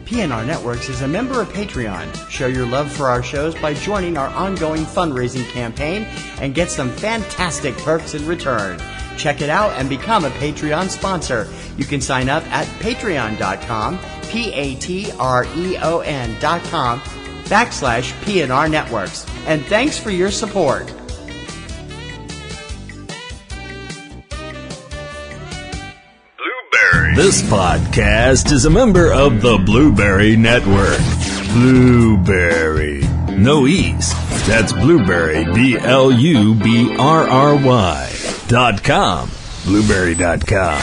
PNR Networks is a member of Patreon. Show your love for our shows by joining our ongoing fundraising campaign and get some fantastic perks in return. Check it out and become a Patreon sponsor. You can sign up at patreon.com, patreon.com/PNR Networks. And thanks for your support. This podcast is a member of the Blueberry Network. Blueberry. No E's. That's Blueberry, BLUBRRY.com. Blueberry.com.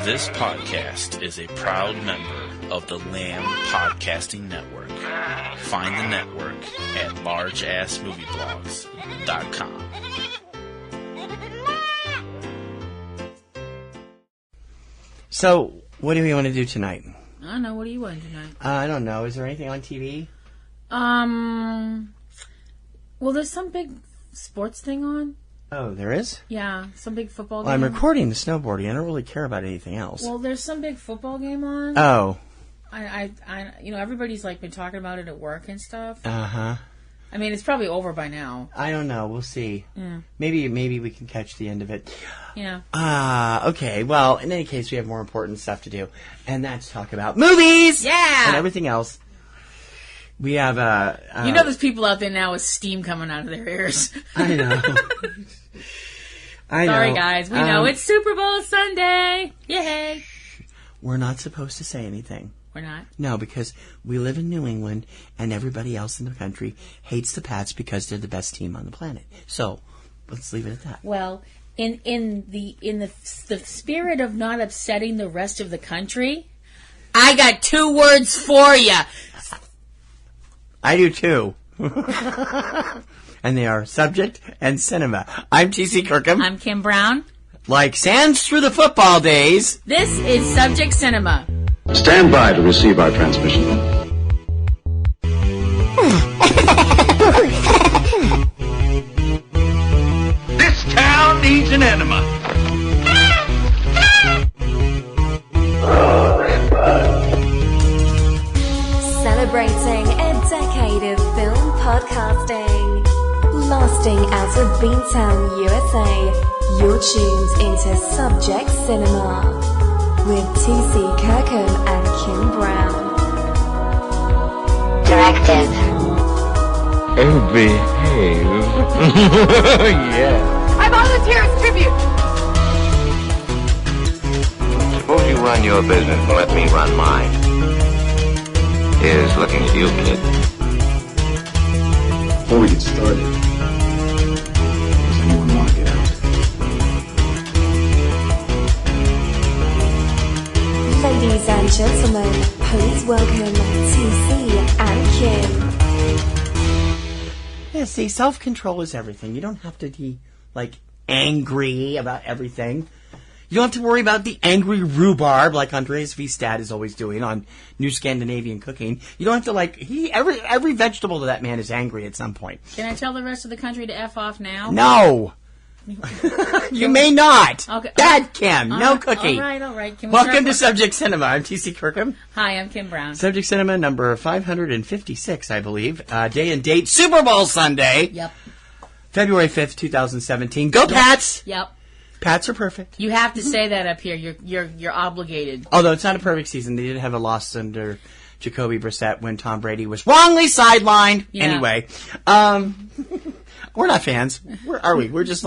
This podcast is a proud member of the Lamb Podcasting Network. Find the network at largeassmovieblogs.com. So, what do we want to do tonight? I don't know. What do you want tonight? I don't know. Is there anything on TV? Well, there's some big sports thing on. Oh, there is? Yeah, some big football game. Well, I'm recording the snowboarding. I don't really care about anything else. Well, there's some big football game on. Oh. I everybody's like been talking about it at work and stuff. Uh-huh. I mean, it's probably over by now. I don't know. We'll see. Yeah. Maybe we can catch the end of it. Yeah. Okay. Well, in any case, we have more important stuff to do, and that's talk about movies. Yeah. And everything else. We have there's people out there now with steam coming out of their ears. I know. Sorry, guys. We know it's Super Bowl Sunday. Yay. We're not supposed to say anything. We're not? No, because we live in New England, and everybody else in the country hates the Pats because they're the best team on the planet. So, let's leave it at that. Well, in the spirit of not upsetting the rest of the country, I got 2 words for you. I do too. And they are subject and cinema. I'm T.C. Kirkham. I'm Kim Brown. Like sands through the football days. This is Subject Cinema. Stand by to receive our transmission. This town needs an enema. Celebrating a decade of film podcasting. Lasting out of Beantown, USA. You're tuned into Subject Cinema. With T.C. Kirkham and Kim Brown. Directive. Oh, behave. Yeah. I volunteer as tribute. Suppose you run your business and let me run mine. Here's looking at you, kid. Before we get started, does anyone want to get out? Ladies and gentlemen, please welcome TC and Kim. Yeah, see, self-control is everything. You don't have to be, angry about everything. You don't have to worry about the angry rhubarb like Andreas V. Stad is always doing on New Scandinavian Cooking. You don't have to, every vegetable to that man is angry at some point. Can I tell the rest of the country to F off now? No! You may not. Okay. Bad Kim. No cookie. All right. Welcome to Subject Cinema. I'm T.C. Kirkham. Hi, I'm Kim Brown. Subject Cinema number 556, I believe. Day and date, Super Bowl Sunday. Yep. February 5th, 2017. Go Pats! Yep. Pats are perfect. You have to say that up here. You're obligated. Although it's not a perfect season. They did have a loss under Jacoby Brissett when Tom Brady was wrongly sidelined. Yeah. Anyway. We're not fans. Are we? We're just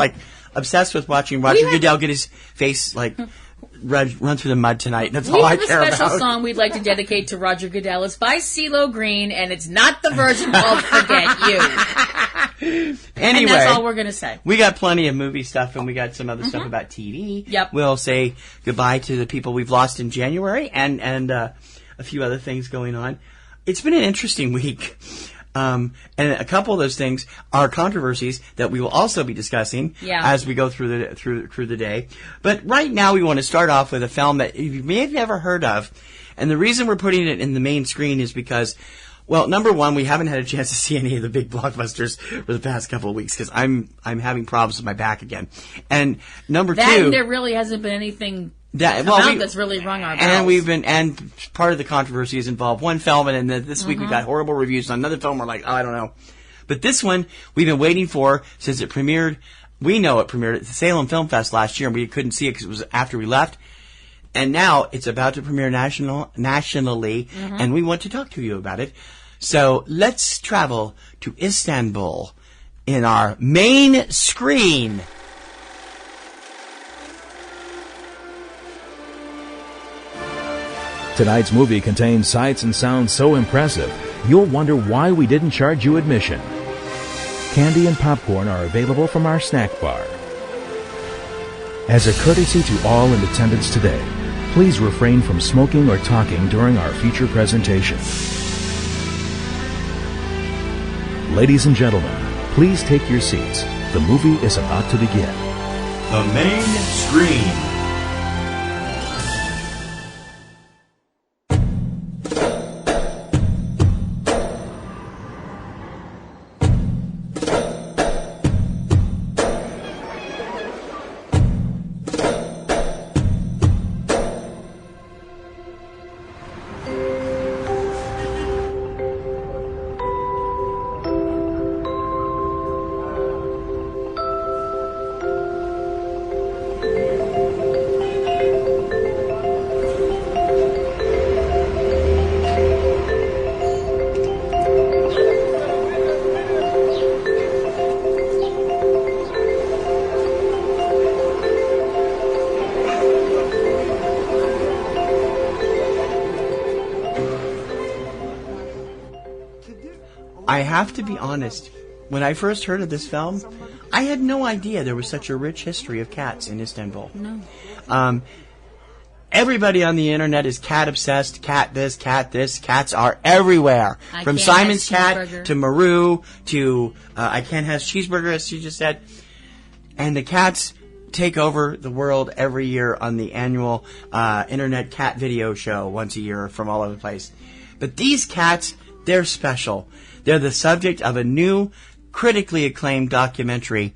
obsessed with watching Roger Goodell get his face run through the mud tonight. That's all I care about. We have a special song we'd like to dedicate to Roger Goodell. It's by CeeLo Green, and it's not the version called "Forget You." Anyway, and that's all we're gonna say. We got plenty of movie stuff, and we got some other stuff about TV. Yep. We'll say goodbye to the people we've lost in January, and a few other things going on. It's been an interesting week. And a couple of those things are controversies that we will also be discussing as we go through the day. But right now we want to start off with a film that you may have never heard of. And the reason we're putting it in the main screen is because, well, number one, we haven't had a chance to see any of the big blockbusters for the past couple of weeks because I'm having problems with my back again. And number two, there really hasn't been anything That's really rung our bells. And part of the controversy has involved one film, and then this week we got horrible reviews on another film. We're like, I don't know. But this one we've been waiting for since it premiered. We know it premiered at the Salem Film Fest last year, and we couldn't see it because it was after we left. And now it's about to premiere nationally, and we want to talk to you about it. So let's travel to Istanbul in our main screen. Tonight's movie contains sights and sounds so impressive, you'll wonder why we didn't charge you admission. Candy and popcorn are available from our snack bar. As a courtesy to all in attendance today, please refrain from smoking or talking during our future presentation. Ladies and gentlemen, please take your seats. The movie is about to begin. The main screen. I have to be honest. When I first heard of this film, I had no idea there was such a rich history of cats in Istanbul. No. Everybody on the internet is cat obsessed. Cat this, cat this. Cats are everywhere. From Simon's cat to Maru to I Can't Have Cheeseburger, as she just said. And the cats take over the world every year on the annual internet cat video show once a year from all over the place. But these cats, they're special. They're the subject of a new, critically acclaimed documentary,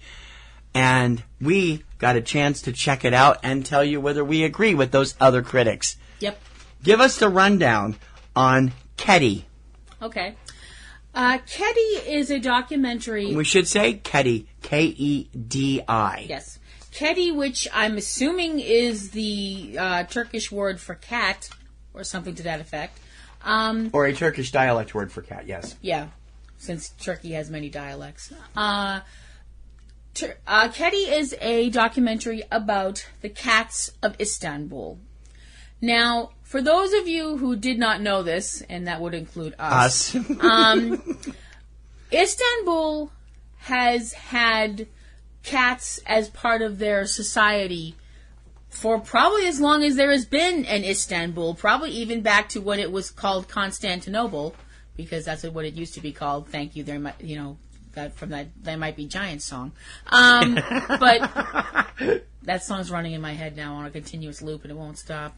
and we got a chance to check it out and tell you whether we agree with those other critics. Yep. Give us the rundown on Kedi. Okay. Kedi is a documentary. We should say Kedi, K-E-D-I. Yes. Kedi, which I'm assuming is the Turkish word for cat, or something to that effect. Or a Turkish dialect word for cat, yes. Yeah, since Turkey has many dialects. Kedi is a documentary about the cats of Istanbul. Now, for those of you who did not know this, and that would include us. Istanbul has had cats as part of their society for probably as long as there has been an Istanbul, probably even back to when it was called Constantinople, because that's what it used to be called. Thank you, there might, that from that There Might Be Giants song. But that song's running in my head now on a continuous loop, and it won't stop.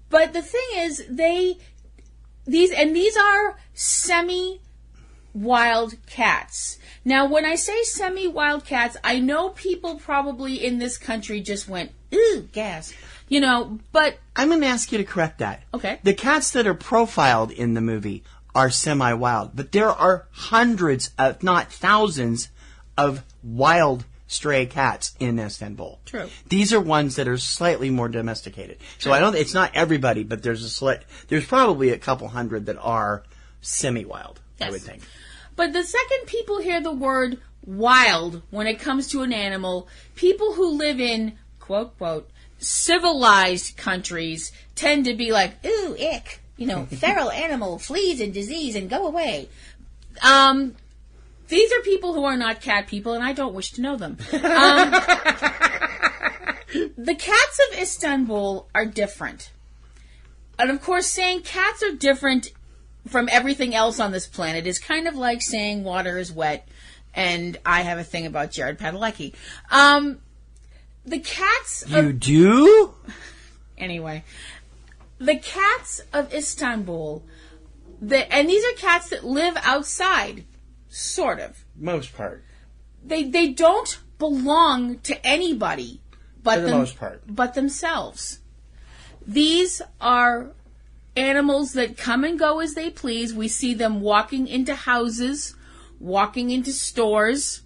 But the thing is, these are semi-wild cats. Now, when I say semi-wild cats, I know people probably in this country just went, ooh, gas. But I'm going to ask you to correct that. Okay. The cats that are profiled in the movie are semi-wild, but there are hundreds, if not thousands, of wild stray cats in Istanbul. True. These are ones that are slightly more domesticated. So it's not everybody, but there's probably a couple hundred that are semi-wild, yes. I would think. But the second people hear the word wild when it comes to an animal, people who live in, quote, quote, civilized countries tend to be like, ooh, ick. Feral animal, fleas and disease and go away. These are people who are not cat people, and I don't wish to know them. The cats of Istanbul are different. And of course, saying cats are different from everything else on this planet is kind of like saying water is wet, and I have a thing about Jared Padalecki. The cats... You do? Anyway... The cats of Istanbul, and these are cats that live outside, sort of. Most part. They don't belong to anybody but for the most part. But themselves. These are animals that come and go as they please. We see them walking into houses, walking into stores,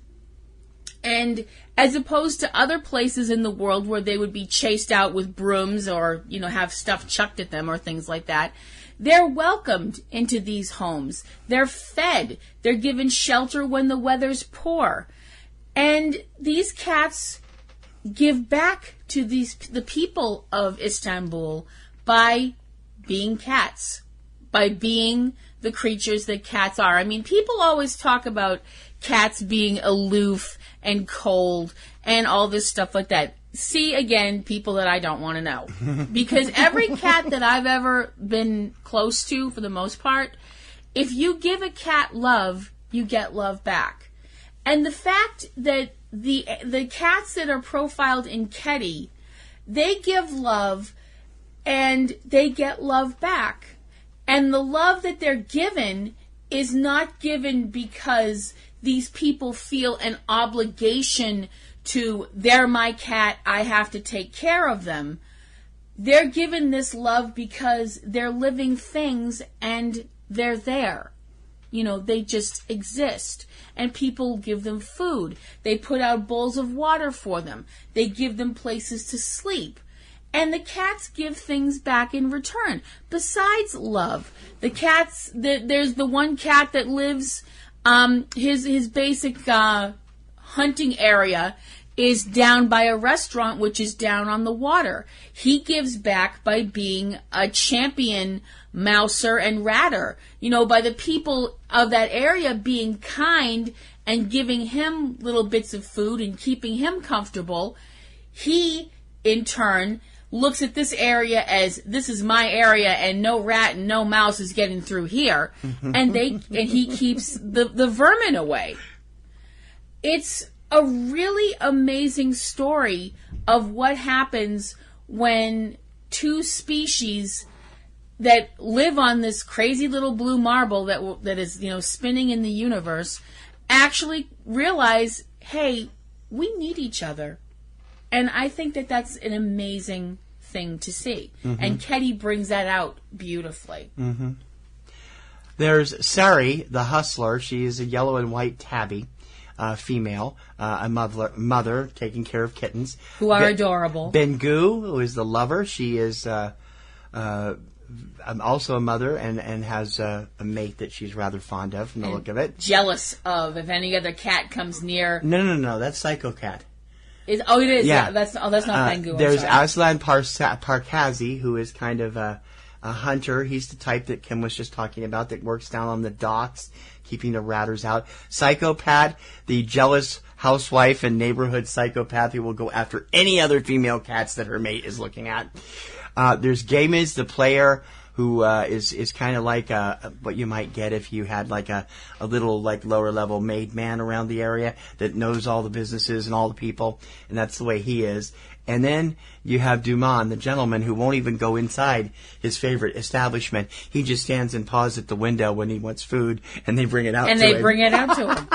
and as opposed to other places in the world where they would be chased out with brooms or, have stuff chucked at them or things like that, they're welcomed into these homes. They're fed. They're given shelter when the weather's poor. And these cats give back to the people of Istanbul by being cats, by being the creatures that cats are. I mean, people always talk about cats being aloof and cold and all this stuff like that. See, again, people that I don't want to know. Because every cat that I've ever been close to, for the most part, if you give a cat love, you get love back. And the fact that the cats that are profiled in Kedi, they give love and they get love back. And the love that they're given is not given because these people feel an obligation to, they're my cat, I have to take care of them. They're given this love because they're living things and they're there. They just exist. And people give them food. They put out bowls of water for them. They give them places to sleep. And the cats give things back in return. Besides love, the cats, there's the one cat that lives, his basic hunting area is down by a restaurant which is down on the water. He gives back by being a champion mouser and ratter. By the people of that area being kind and giving him little bits of food and keeping him comfortable. He, in turn, looks at this area as, this is my area and no rat and no mouse is getting through here. and he keeps the vermin away. It's a really amazing story of what happens when two species that live on this crazy little blue marble that is spinning in the universe actually realize, hey, we need each other. And I think that that's an amazing thing to see. And Kedi brings that out beautifully. There's Sari, the hustler. She is a yellow and white tabby. Female, a mother taking care of kittens. Who are adorable. Svengoolie, who is the lover. She is also a mother and has a mate that she's rather fond of from the look of it. Jealous of if any other cat comes near. No. That's Psycho Cat. It is. Yeah. That's not Svengoolie. There's Aslan Parkazi, who is kind of a hunter. He's the type that Kim was just talking about that works down on the docks, keeping the ratters out. Psychopath, the jealous housewife and neighborhood psychopath who will go after any other female cats that her mate is looking at. There's Gamiz, the player, who is kind of like what you might get if you had like a little like lower level maid man around the area that knows all the businesses and all the people, and that's the way he is. And then you have Duman, the gentleman who won't even go inside his favorite establishment. He just stands and paws at the window when he wants food, and they bring it out to him. And they bring it out to him.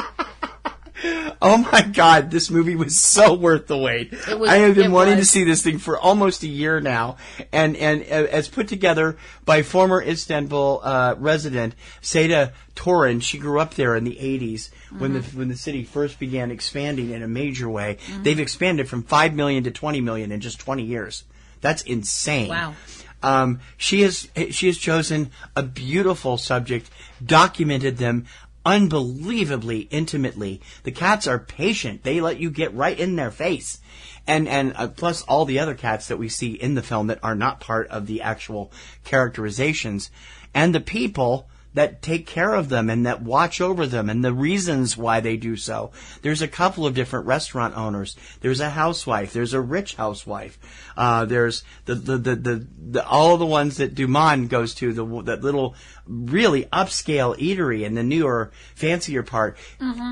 Oh my God, this movie was so worth the wait. I have been wanting to see this thing for almost a year now, and as put together by former Istanbul resident Seda Torin. She grew up there in the 80s when the city first began expanding in a major way. They've expanded from 5 million to 20 million in just 20 years. That's insane. Wow. She has chosen a beautiful subject, documented them unbelievably intimately. The cats are patient. They let you get right in their face. And plus all the other cats that we see in the film that are not part of the actual characterizations. And the people that take care of them and that watch over them and the reasons why they do so. There's a couple of different restaurant owners. There's a housewife. There's a rich housewife. There's the all of the ones that Duman goes to, that little really upscale eatery in the newer, fancier part.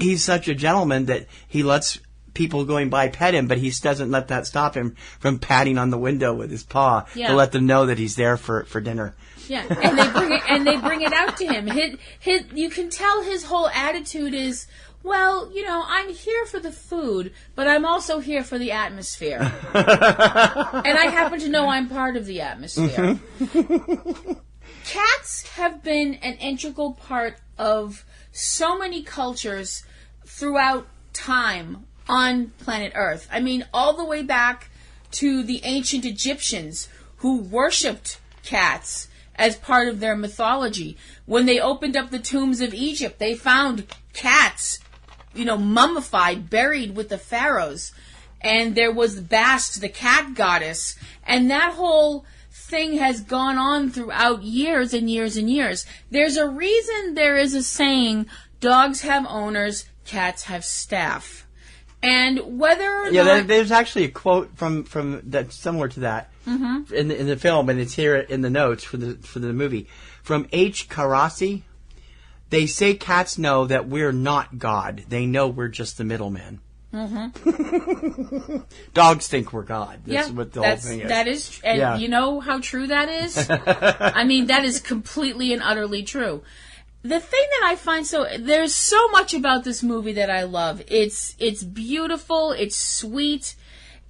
He's such a gentleman that he lets people going by pet him, but he doesn't let that stop him from patting on the window with his paw to let them know that he's there for dinner. Yeah, and they bring it out to him. You can tell his whole attitude is, Well, I'm here for the food, but I'm also here for the atmosphere. And I happen to know I'm part of the atmosphere. Cats have been an integral part of so many cultures throughout time on planet Earth. I mean, all the way back to the ancient Egyptians who worshipped cats as part of their mythology. When they opened up the tombs of Egypt, they found cats, mummified, buried with the pharaohs. And there was Bast, the cat goddess. And that whole thing has gone on throughout years and years and years. There's a reason there is a saying, dogs have owners, cats have staff. And whether or not... there's actually a quote from that's similar to that in the film, and it's here in the notes for the movie. From H. Karasi, they say cats know that we're not God. They know we're just the middlemen. Dogs think we're God. That's what the whole thing is. That is, and you know how true that is? I mean, that is completely and utterly true. The thing that I find there's so much about this movie that I love. It's beautiful. It's sweet.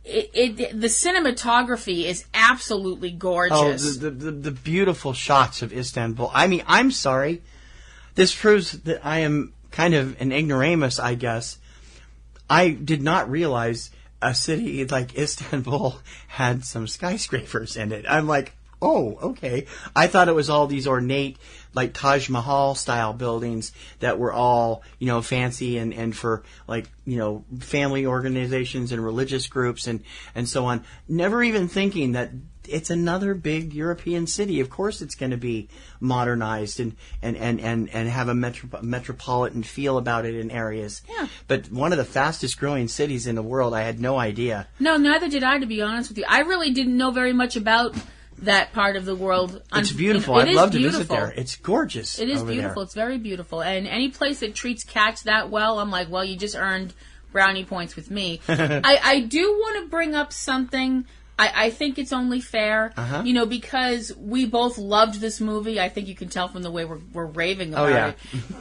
The cinematography is absolutely gorgeous. Oh, the beautiful shots of Istanbul. I mean, I'm sorry. This proves that I am kind of an ignoramus, I guess. I did not realize a city like Istanbul had some skyscrapers in it. I'm like, oh, okay. I thought it was all these ornate, like Taj Mahal style buildings that were all, fancy and for family organizations and religious groups and so on. Never even thinking that it's another big European city. Of course it's going to be modernized and have a metropolitan feel about it in areas. Yeah. But one of the fastest growing cities in the world, I had no idea. No, neither did I, to be honest with you. I really didn't know very much about that part of the world. It's beautiful. I'd love to visit there. It's gorgeous. It is beautiful. It's very beautiful. And any place that treats cats that well, I'm like, well, you just earned brownie points with me. I do want to bring up something. I think it's only fair, because we both loved this movie. I think you can tell from the way we're raving about it.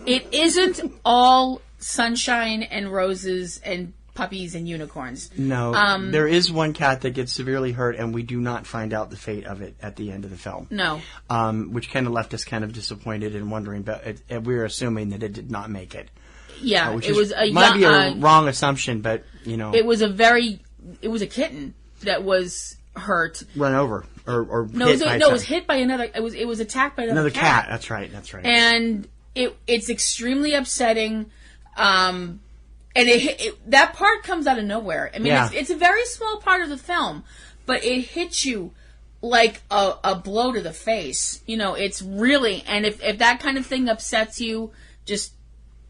It isn't all sunshine and roses and puppies and unicorns. No, there is one cat that gets severely hurt, and we do not find out the fate of it at the end of the film. No. Which kind of left us kind of disappointed and wondering, but we're assuming that it did not make it. Yeah, might be a wrong assumption, but, It was a kitten that was hurt. Run over or hit by it was hit by another. It was attacked by another cat. That's right. And it's extremely upsetting. And that part comes out of nowhere. I mean, it's a very small part of the film, but it hits you like a blow to the face. It's really, and if that kind of thing upsets you, just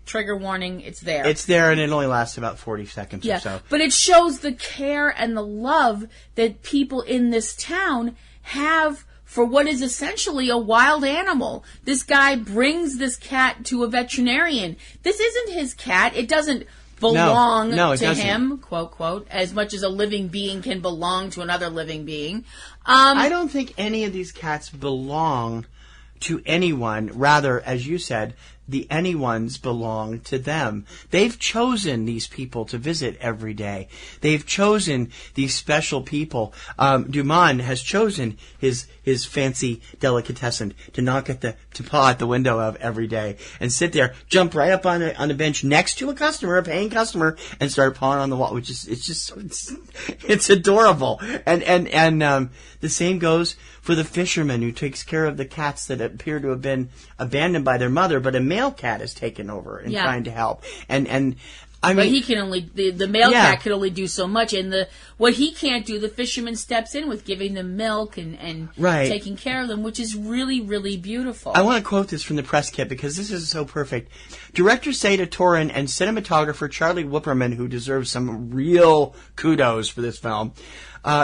trigger warning, it's there. It's there, and it only lasts about 40 seconds or so. But it shows the care and the love that people in this town have for what is essentially a wild animal. This guy brings this cat to a veterinarian. This isn't his cat. It doesn't belong to him, quote, quote, as much as a living being can belong to another living being. I don't think any of these cats belong to anyone. Rather, as you said, the anyones belong to them. They've chosen these people to visit every day. They've chosen these special people. Duman has chosen his fancy delicatessen to knock at to paw at the window of every day and sit there, jump right up on the bench next to a paying customer, and start pawing on the wall, which is it's adorable. And the same goes for the fisherman who takes care of the cats that appear to have been abandoned by their mother, but a male cat is taken over and trying to help. And I mean, but he can only the male cat can only do so much, and what he can't do, the fisherman steps in with giving them milk and taking care of them, which is really, really beautiful. I want to quote this from the press kit because this is so perfect. Director Seda Torin and cinematographer Charlie Wupperman, who deserves some real kudos for this film,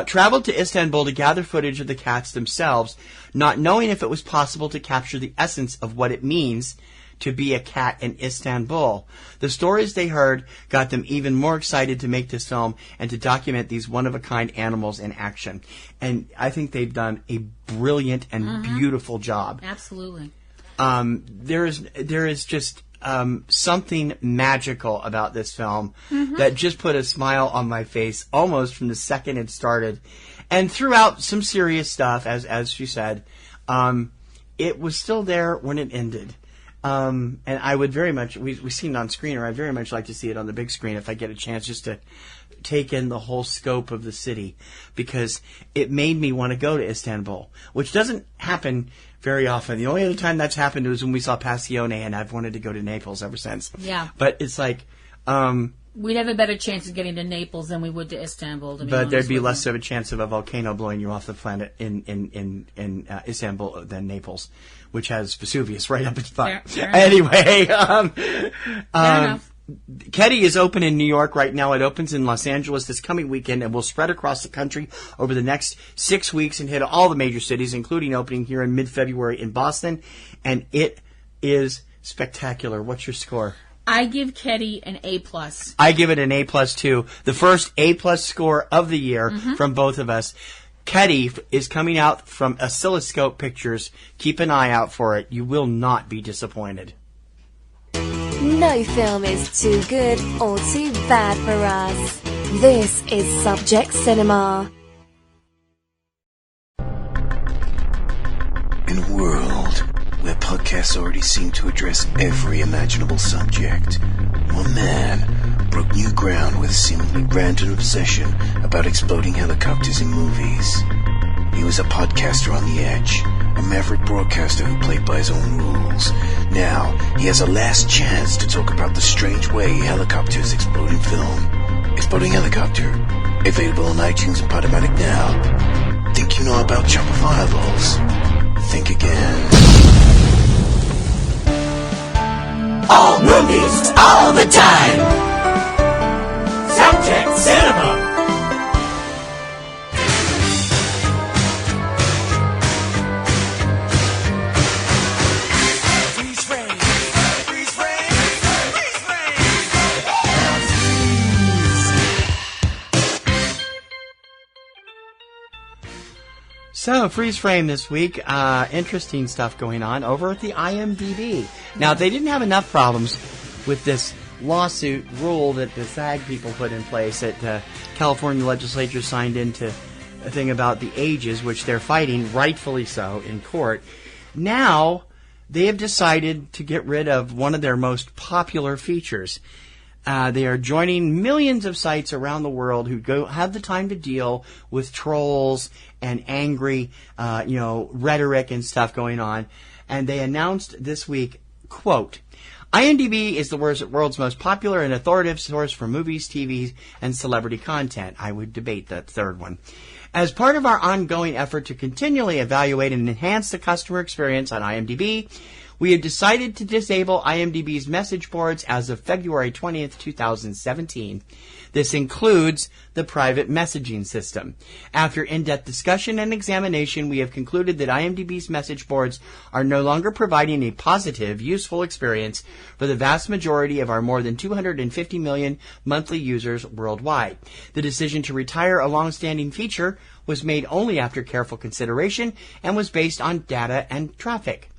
traveled to Istanbul to gather footage of the cats themselves, not knowing if it was possible to capture the essence of what it means to be a cat in Istanbul. The stories they heard got them even more excited to make this film and to document these one-of-a-kind animals in action. And I think they've done a brilliant and beautiful job. Absolutely. There is just something magical about this film that just put a smile on my face almost from the second it started. And throughout some serious stuff, as she said, it was still there when it ended. And I would very much, we've seen it on screen, or I'd very much like to see it on the big screen if I get a chance just to take in the whole scope of the city, because it made me want to go to Istanbul, which doesn't happen very often. The only other time that's happened was when we saw Passione, and I've wanted to go to Naples ever since. Yeah. But it's like... we'd have a better chance of getting to Naples than we would to Istanbul. But there'd be less of a chance of a volcano blowing you off the planet in Istanbul than Naples, which has Vesuvius right up its butt. Fair Anyway, Fair enough. Kedi is open in New York right now. It opens in Los Angeles this coming weekend and will spread across the country over the next 6 weeks and hit all the major cities, including opening here in mid-February in Boston. And it is spectacular. What's your score? I give Kedi an A+. I give it an A+ too. The first A+ score of the year from both of us. Kedi is coming out from Oscilloscope Pictures. Keep an eye out for it. You will not be disappointed. No film is too good or too bad for us. This is Subject Cinema. In a world where podcasts already seem to address every imaginable subject, one man broke new ground with a seemingly random obsession about exploding helicopters in movies. He was a podcaster on the edge, a maverick broadcaster who played by his own rules. Now, he has a last chance to talk about the strange way helicopters explode in film. Exploding Helicopter, available on iTunes and Podomatic now. Think you know about chopper fireballs? Think again. All movies, all the time. Subject Cinema. So, freeze frame this week. Interesting stuff going on over at the IMDb. Now, they didn't have enough problems with this lawsuit rule that the SAG people put in place that California legislature signed into a thing about the ages, which they're fighting, rightfully so, in court. Now, they have decided to get rid of one of their most popular features. They are joining millions of sites around the world who have the time to deal with trolls and angry, rhetoric and stuff going on. And they announced this week, quote, IMDb is the world's most popular and authoritative source for movies, TV, and celebrity content. I would debate that third one. As part of our ongoing effort to continually evaluate and enhance the customer experience on IMDb, we have decided to disable IMDb's message boards as of February 20th, 2017. This includes the private messaging system. After in-depth discussion and examination, we have concluded that IMDb's message boards are no longer providing a positive, useful experience for the vast majority of our more than 250 million monthly users worldwide. The decision to retire a long-standing feature was made only after careful consideration and was based on data and traffic.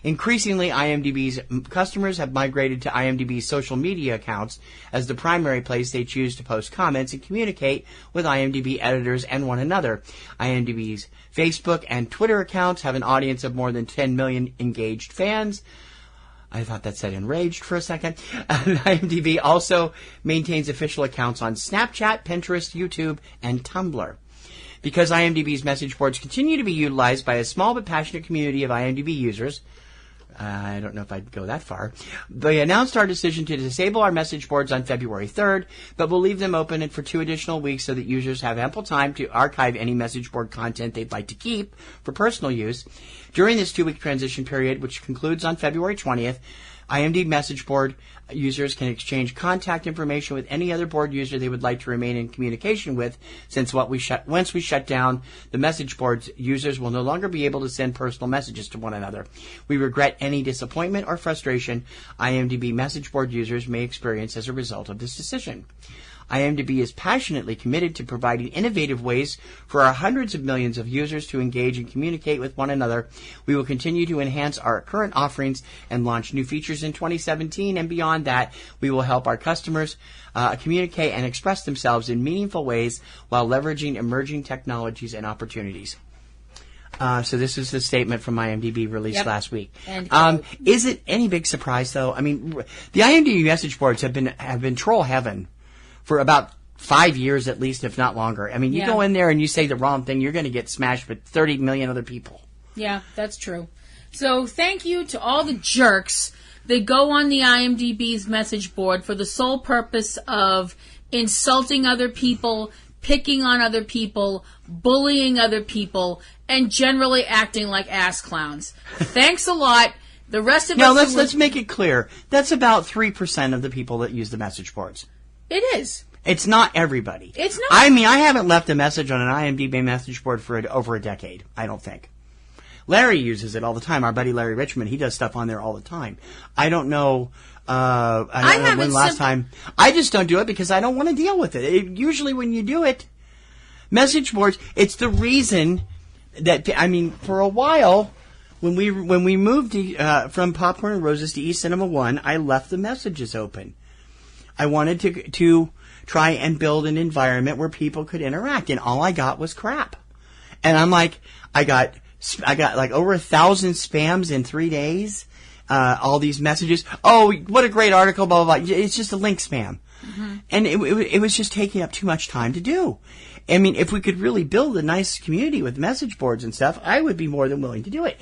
Increasingly, IMDb's customers have migrated to IMDb's social media accounts as the primary place they choose to post comments and communicate with IMDb editors and one another. IMDb's Facebook and Twitter accounts have an audience of more than 10 million engaged fans. I thought that said enraged for a second. IMDb also maintains official accounts on Snapchat, Pinterest, YouTube, and Tumblr. Because IMDb's message boards continue to be utilized by a small but passionate community of IMDb users, I don't know if I'd go that far. They announced our decision to disable our message boards on February 3rd, but we'll leave them open for 2 additional weeks so that users have ample time to archive any message board content they'd like to keep for personal use. During this 2-week transition period, which concludes on February 20th, IMDb message board users can exchange contact information with any other board user they would like to remain in communication with, since once we shut down the message boards, users will no longer be able to send personal messages to one another. We regret any disappointment or frustration IMDb message board users may experience as a result of this decision. IMDb is passionately committed to providing innovative ways for our hundreds of millions of users to engage and communicate with one another. We will continue to enhance our current offerings and launch new features in 2017, and beyond that, we will help our customers communicate and express themselves in meaningful ways while leveraging emerging technologies and opportunities. So this is the statement from IMDb released last week. Is it any big surprise, though? I mean, the IMDb message boards have been troll heaven for about 5 years at least, if not longer. I mean, you go in there and you say the wrong thing, you're going to get smashed with 30 million other people. Yeah, that's true. So thank you to all the jerks that go on the IMDb's message board for the sole purpose of insulting other people, picking on other people, bullying other people, and generally acting like ass clowns. Thanks a lot. The rest of us... let's make it clear. That's about 3% of the people that use the message boards. It is. It's not everybody. It's not. I mean, I haven't left a message on an IMDb message board for over a decade, I don't think. Larry uses it all the time. Our buddy Larry Richmond, he does stuff on there all the time. I don't know... I don't know when last time. I just don't do it because I don't want to deal with it. Usually when you do it, message boards, it's the reason that, I mean, for a while, when we moved from Popcorn and Roses to eCinemaOne, I left the messages open. I wanted to try and build an environment where people could interact, and all I got was crap. And I'm like, I got like over 1,000 spams in 3 days. All these messages. Oh, what a great article, blah, blah, blah. It's just a link spam. Mm-hmm. And it was just taking up too much time to do. I mean, if we could really build a nice community with message boards and stuff, I would be more than willing to do it.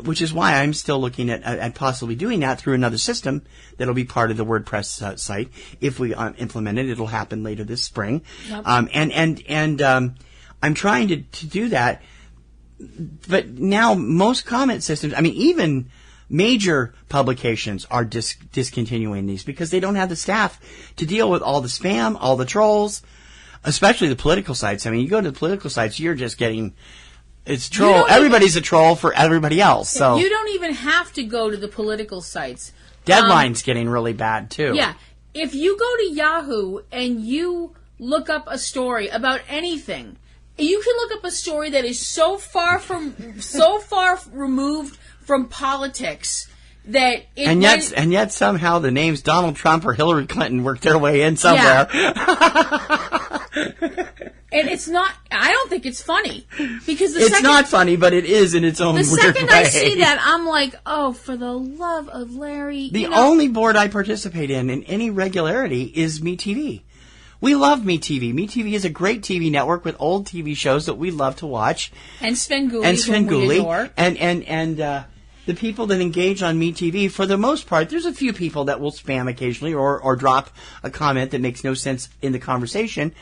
Which is why I'm still looking at possibly doing that through another system that'll be part of the WordPress site. If we implement it, it'll happen later this spring. Yep. I'm trying to do that. But now most comment systems, I mean, even major publications are discontinuing these because they don't have the staff to deal with all the spam, all the trolls, especially the political sites. I mean, you go to the political sites, you're just getting, it's troll. Everybody's a troll for everybody else. So you don't even have to go to the political sites. Deadline's getting really bad too. Yeah. If you go to Yahoo and you look up a story about anything, you can look up a story that is so far removed from politics that and yet somehow the names Donald Trump or Hillary Clinton worked their way in somewhere. Yeah. And it's not. I don't think it's funny because it's not funny, but it is in its own weird way. The second I see that, I'm like, oh, for the love of Larry! The only board I participate in any regularity is MeTV. We love MeTV. MeTV is a great TV network with old TV shows that we love to watch. And Svengoolie. And the people that engage on MeTV, for the most part, there's a few people that will spam occasionally or drop a comment that makes no sense in the conversation.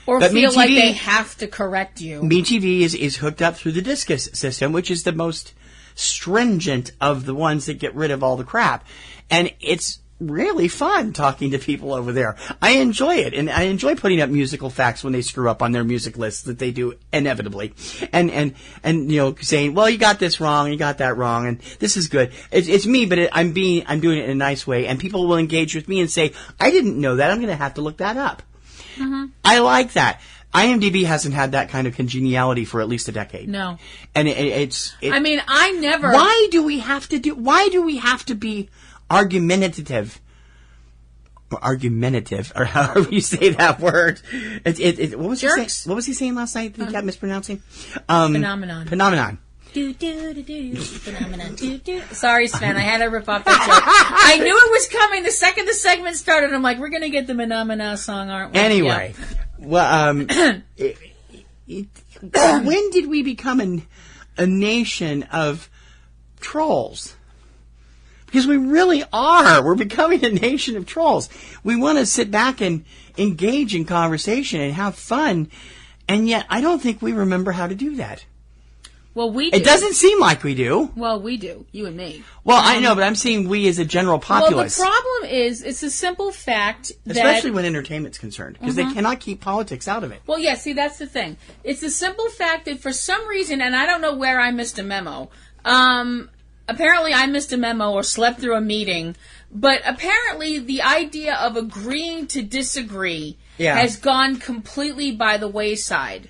Or but feel MeTV, like they have to correct you. MeTV is hooked up through the Discus system, which is the most stringent of the ones that get rid of all the crap. And it's really fun talking to people over there. I enjoy it, and I enjoy putting up musical facts when they screw up on their music lists that they do inevitably, and saying, well, you got this wrong, you got that wrong, and this is good. It's me, but I'm doing it in a nice way, and people will engage with me and say, I didn't know that, I'm going to have to look that up. Mm-hmm. I like that. IMDb hasn't had that kind of congeniality for at least a decade. No, and I mean, I never. Why do we have to be argumentative, or however you say that word? What was Jerks? What was he saying last night that he kept mispronouncing? Phenomenon. Phenomenon. Phenomenon. Sorry, Sven, I had to rip off that joke. I knew it was coming the second the segment started. I'm like, we're going to get the Phenomena song, aren't we? Anyway, well, when did we become a nation of trolls? Because we really are. We're becoming a nation of trolls. We want to sit back and engage in conversation and have fun, and yet I don't think we remember how to do that. Well, we do. It doesn't seem like we do. Well, we do. You and me. Well, I know, but I'm saying we as a general populace. Well, the problem is, it's a simple fact that... Especially when entertainment's concerned, because they cannot keep politics out of it. Well, yeah, see, that's the thing. It's a simple fact that for some reason, and I don't know where I missed a memo, apparently I missed a memo or slept through a meeting, but apparently the idea of agreeing to disagree has gone completely by the wayside.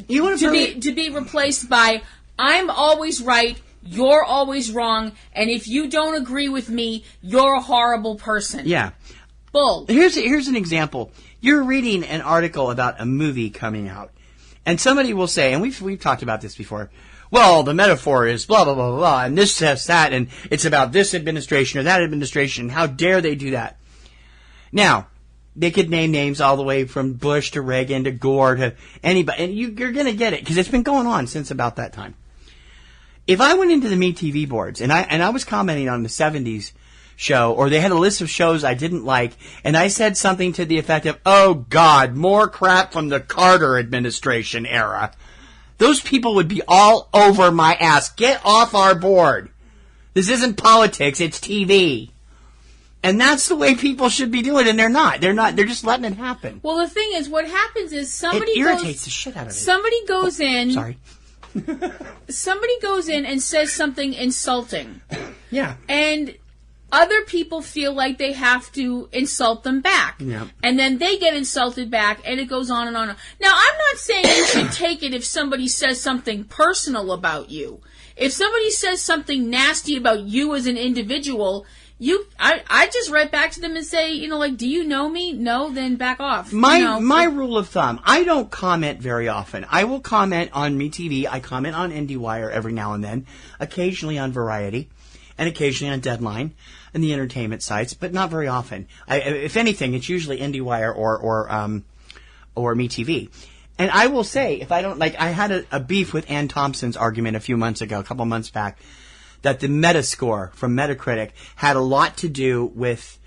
You want to be replaced by, I'm always right, you're always wrong, and if you don't agree with me, you're a horrible person. Yeah. Bull. Here's an example. You're reading an article about a movie coming out, and somebody will say, and we've talked about this before, well, the metaphor is blah, blah, blah, blah, and this says that, and it's about this administration or that administration. How dare they do that? Now, they could name names all the way from Bush to Reagan to Gore to anybody, and you're going to get it, because it's been going on since about that time. If I went into the MeTV boards, and I was commenting on the 70s show, or they had a list of shows I didn't like, and I said something to the effect of, oh God, more crap from the Carter administration era, those people would be all over my ass. Get off our board. This isn't politics, it's TV. And that's the way people should be doing it, and they're not. They're just letting it happen. Well, the thing is, what happens is it irritates the shit out of me. Somebody goes in. Sorry. Somebody goes in and says something insulting. Yeah. And other people feel like they have to insult them back. Yeah. And then they get insulted back, and it goes on and on. Now, I'm not saying you should take it if somebody says something personal about you. If somebody says something nasty about you as an individual, I just write back to them and say, do you know me? No, then back off. My rule of thumb, I don't comment very often. I will comment on MeTV. I comment on IndieWire every now and then, occasionally on Variety, and occasionally on Deadline and the entertainment sites, but not very often. If anything, it's usually IndieWire or MeTV. And I will say, if I don't I had a beef with Ann Thompson's argument a couple months back, that the Metascore from Metacritic had a lot to do with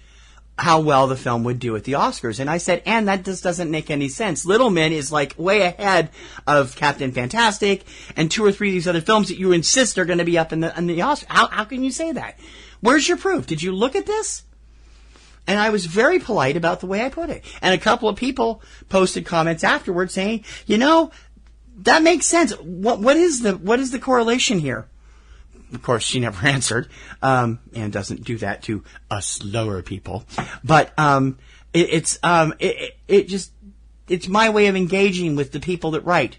how well the film would do at the Oscars. And I said, Ann, that just doesn't make any sense. Little Men is way ahead of Captain Fantastic and 2 or 3 of these other films that you insist are going to be up in the Oscars. How can you say that? Where's your proof? Did you look at this? And I was very polite about the way I put it. And a couple of people posted comments afterwards saying, that makes sense. What is the correlation here? Of course, she never answered, and doesn't do that to us lower people. But it's my way of engaging with the people that write.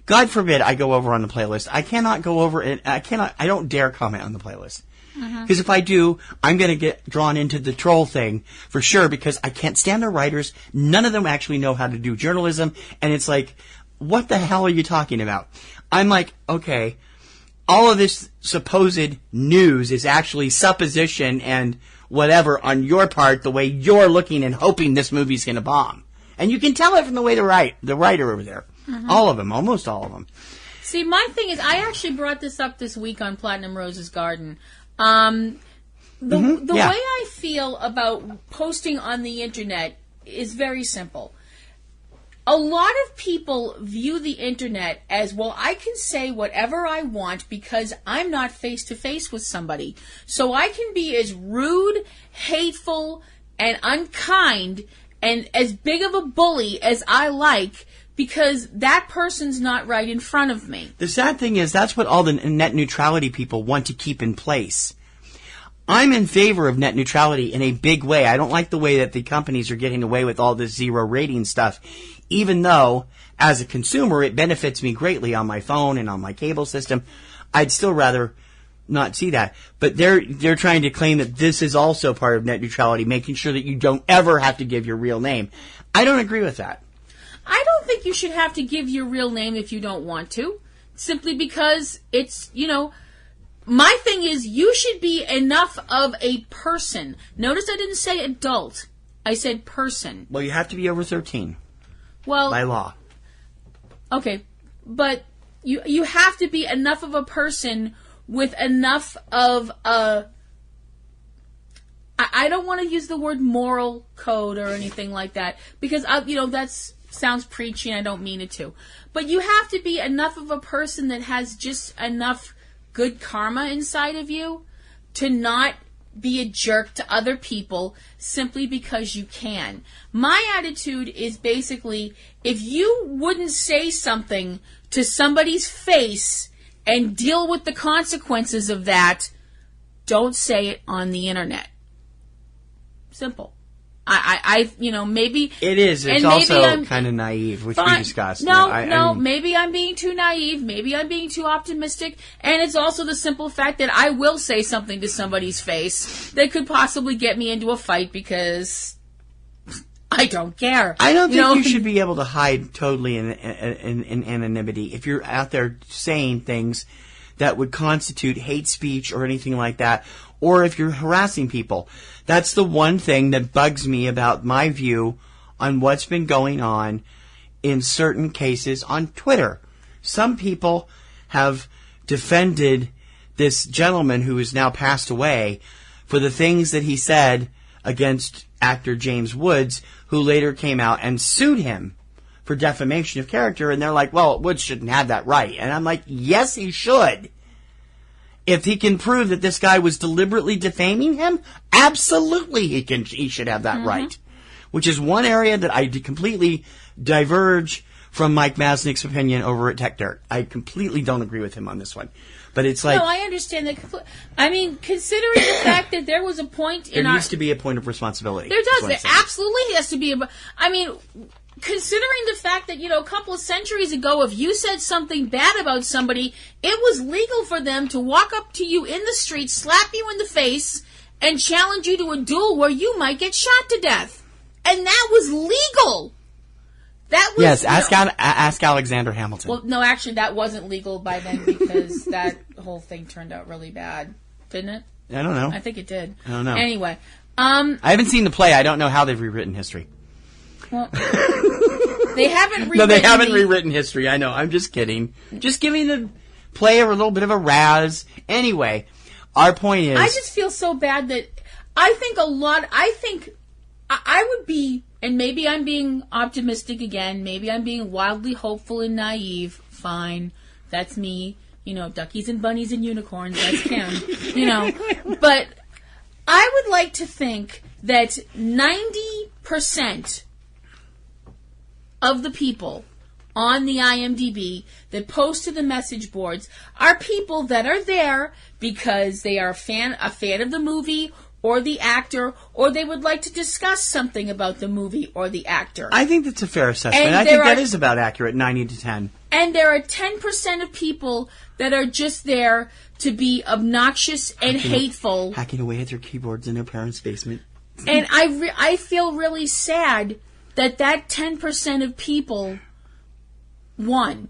God forbid I go over on the playlist. I cannot go over and I don't dare comment on the playlist. Because if I do, I'm going to get drawn into the troll thing for sure, because I can't stand the writers. None of them actually know how to do journalism. And it's like, what the hell are you talking about? I'm like, okay, all of this supposed news is actually supposition and whatever on your part, the way you're looking and hoping this movie's going to bomb. And you can tell it from the way the writer over there. All of them, almost all of them. See, my thing is, I actually brought this up this week on Platinum Rose's Garden. The way I feel about posting on the internet is very simple. A lot of people view the internet as, well, I can say whatever I want because I'm not face to face with somebody. So I can be as rude, hateful, and unkind and as big of a bully as I like, because that person's not right in front of me. The sad thing is, that's what all the net neutrality people want to keep in place. I'm in favor of net neutrality in a big way. I don't like the way that the companies are getting away with all this 0 rating stuff, even though, as a consumer, it benefits me greatly on my phone and on my cable system. I'd still rather not see that. But they're trying to claim that this is also part of net neutrality, making sure that you don't ever have to give your real name. I don't agree with that. I don't think you should have to give your real name if you don't want to, simply because it's, my thing is, you should be enough of a person. Notice I didn't say adult. I said person. Well, you have to be over 13. Well, by law. Okay, but you have to be enough of a person with enough of a... I don't want to use the word moral code or anything like that, because, that's... sounds preachy and I don't mean it to. But you have to be enough of a person that has just enough good karma inside of you to not be a jerk to other people simply because you can. My attitude is basically, if you wouldn't say something to somebody's face and deal with the consequences of that, don't say it on the internet. Simple. Maybe it is. It's and also kind of naive, which we discussed. Maybe I'm being too naive. Maybe I'm being too optimistic. And it's also the simple fact that I will say something to somebody's face that could possibly get me into a fight because I don't care. I don't think you should be able to hide totally in anonymity if you're out there saying things that would constitute hate speech or anything like that, or if you're harassing people. That's the one thing that bugs me about my view on what's been going on in certain cases on Twitter. Some people have defended this gentleman who is now passed away for the things that he said against actor James Woods, who later came out and sued him for defamation of character, and they're like, well, Woods shouldn't have that right. And I'm like, yes, he should. If he can prove that this guy was deliberately defaming him, absolutely he should have that right. Which is one area that I completely diverge from Mike Masnick's opinion over at Tech Dirt. I completely don't agree with him on this one. But it's like... No, I understand that. I mean, considering the fact that there was a point in there used to be a point of responsibility. There does. There absolutely has to be considering the fact that, a couple of centuries ago, if you said something bad about somebody, it was legal for them to walk up to you in the street, slap you in the face, and challenge you to a duel where you might get shot to death. And that was legal. That was, yes, ask Alexander Hamilton. Well, no, actually, that wasn't legal by then because that whole thing turned out really bad, didn't it? I don't know. I think it did. I don't know. Anyway, I haven't seen the play. I don't know how they've rewritten history. Well, they haven't rewritten. No, they haven't rewritten history. I know. I'm just kidding. Just giving the play a little bit of a razz. Anyway, our point is, I just feel so bad that I think I would be. And maybe I'm being optimistic again. Maybe I'm being wildly hopeful and naive. Fine. That's me. Duckies and bunnies and unicorns. That's Kim. But I would like to think that 90% of the people on the IMDb that post to the message boards are people that are there because they are a fan of the movie or the actor, or they would like to discuss something about the movie or the actor. I think that's a fair assessment. I think that is about accurate, 90 to 10. And there are 10% of people that are just there to be obnoxious and hateful. Hacking away at their keyboards in their parents' basement. And I feel really sad that 10% of people won.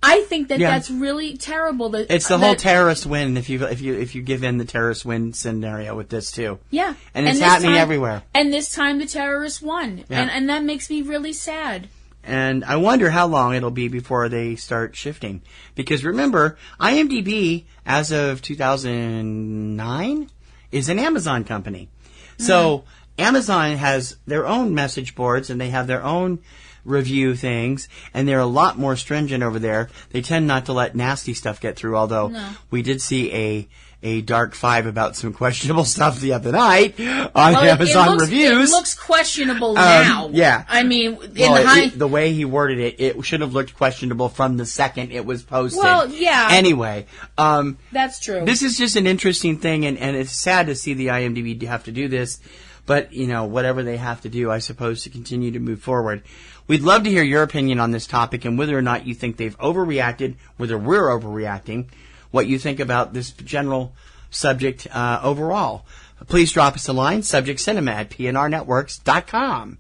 I think that's really terrible. It's the whole terrorist win if you give in the terrorist win scenario with this too. Yeah, and it's happening everywhere. And this time the terrorists won, and that makes me really sad. And I wonder how long it'll be before they start shifting. Because remember, IMDb as of 2009 is an Amazon company, so Amazon has their own message boards and they have their own review things, and they're a lot more stringent over there. They tend not to let nasty stuff get through, although we did see a dark 5 about some questionable stuff the other night on Amazon reviews. It looks questionable now. Yeah. I mean, the way he worded it should have looked questionable from the second it was posted. Well, yeah. Anyway. That's true. This is just an interesting thing, and it's sad to see the IMDb have to do this, but, whatever they have to do, I suppose, to continue to move forward. We'd love to hear your opinion on this topic and whether or not you think they've overreacted, whether we're overreacting, what you think about this general subject overall. Please drop us a line, subjectcinema@PNRNetworks.com.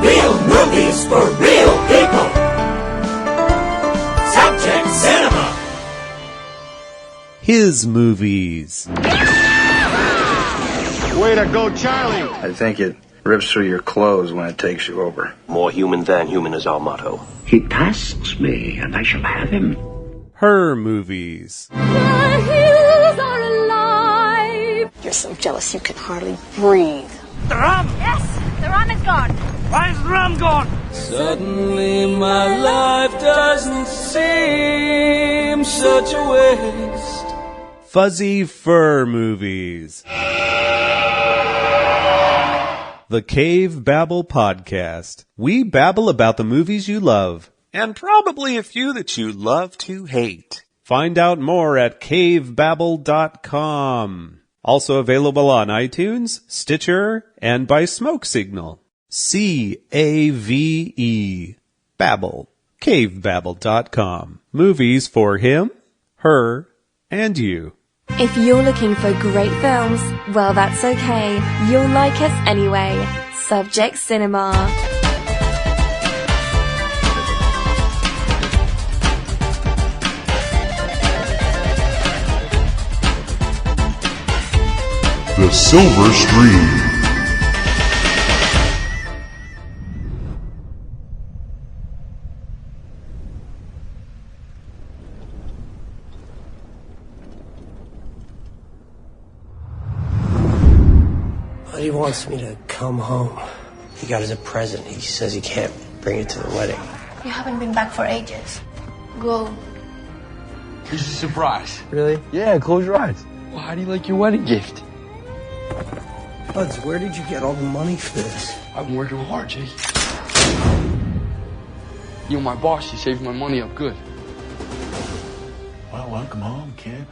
Real movies for real people. Subject Cinema. His movies. Way to go, Charlie. I think it rips through your clothes when it takes you over. More human than human is our motto. He tasks me, and I shall have him. Her movies. The hills are alive. You're so jealous you can hardly breathe. The rum! Yes, the rum is gone. Why is the rum gone? Suddenly my life doesn't seem such a waste. Fuzzy Fur Movies. The Cavebabble Podcast. We babble about the movies you love. And probably a few that you love to hate. Find out more at cavebabble.com. Also available on iTunes, Stitcher, and by Smoke Signal. CAVE. Babble. Cavebabble.com. Movies for him, her, and you. If you're looking for great films, well, that's okay. You'll like us anyway. Subject Cinema. The Silver Stream. Buddy wants me to come home. He got as a present. He says he can't bring it to the wedding. You haven't been back for ages. Go. It's a surprise. Really? Yeah, close your eyes. Well, how do you like your wedding gift? Buds, where did you get all the money for this? I've been working hard, Jake. You're my boss. You saved my money up good. Well, welcome home, kid.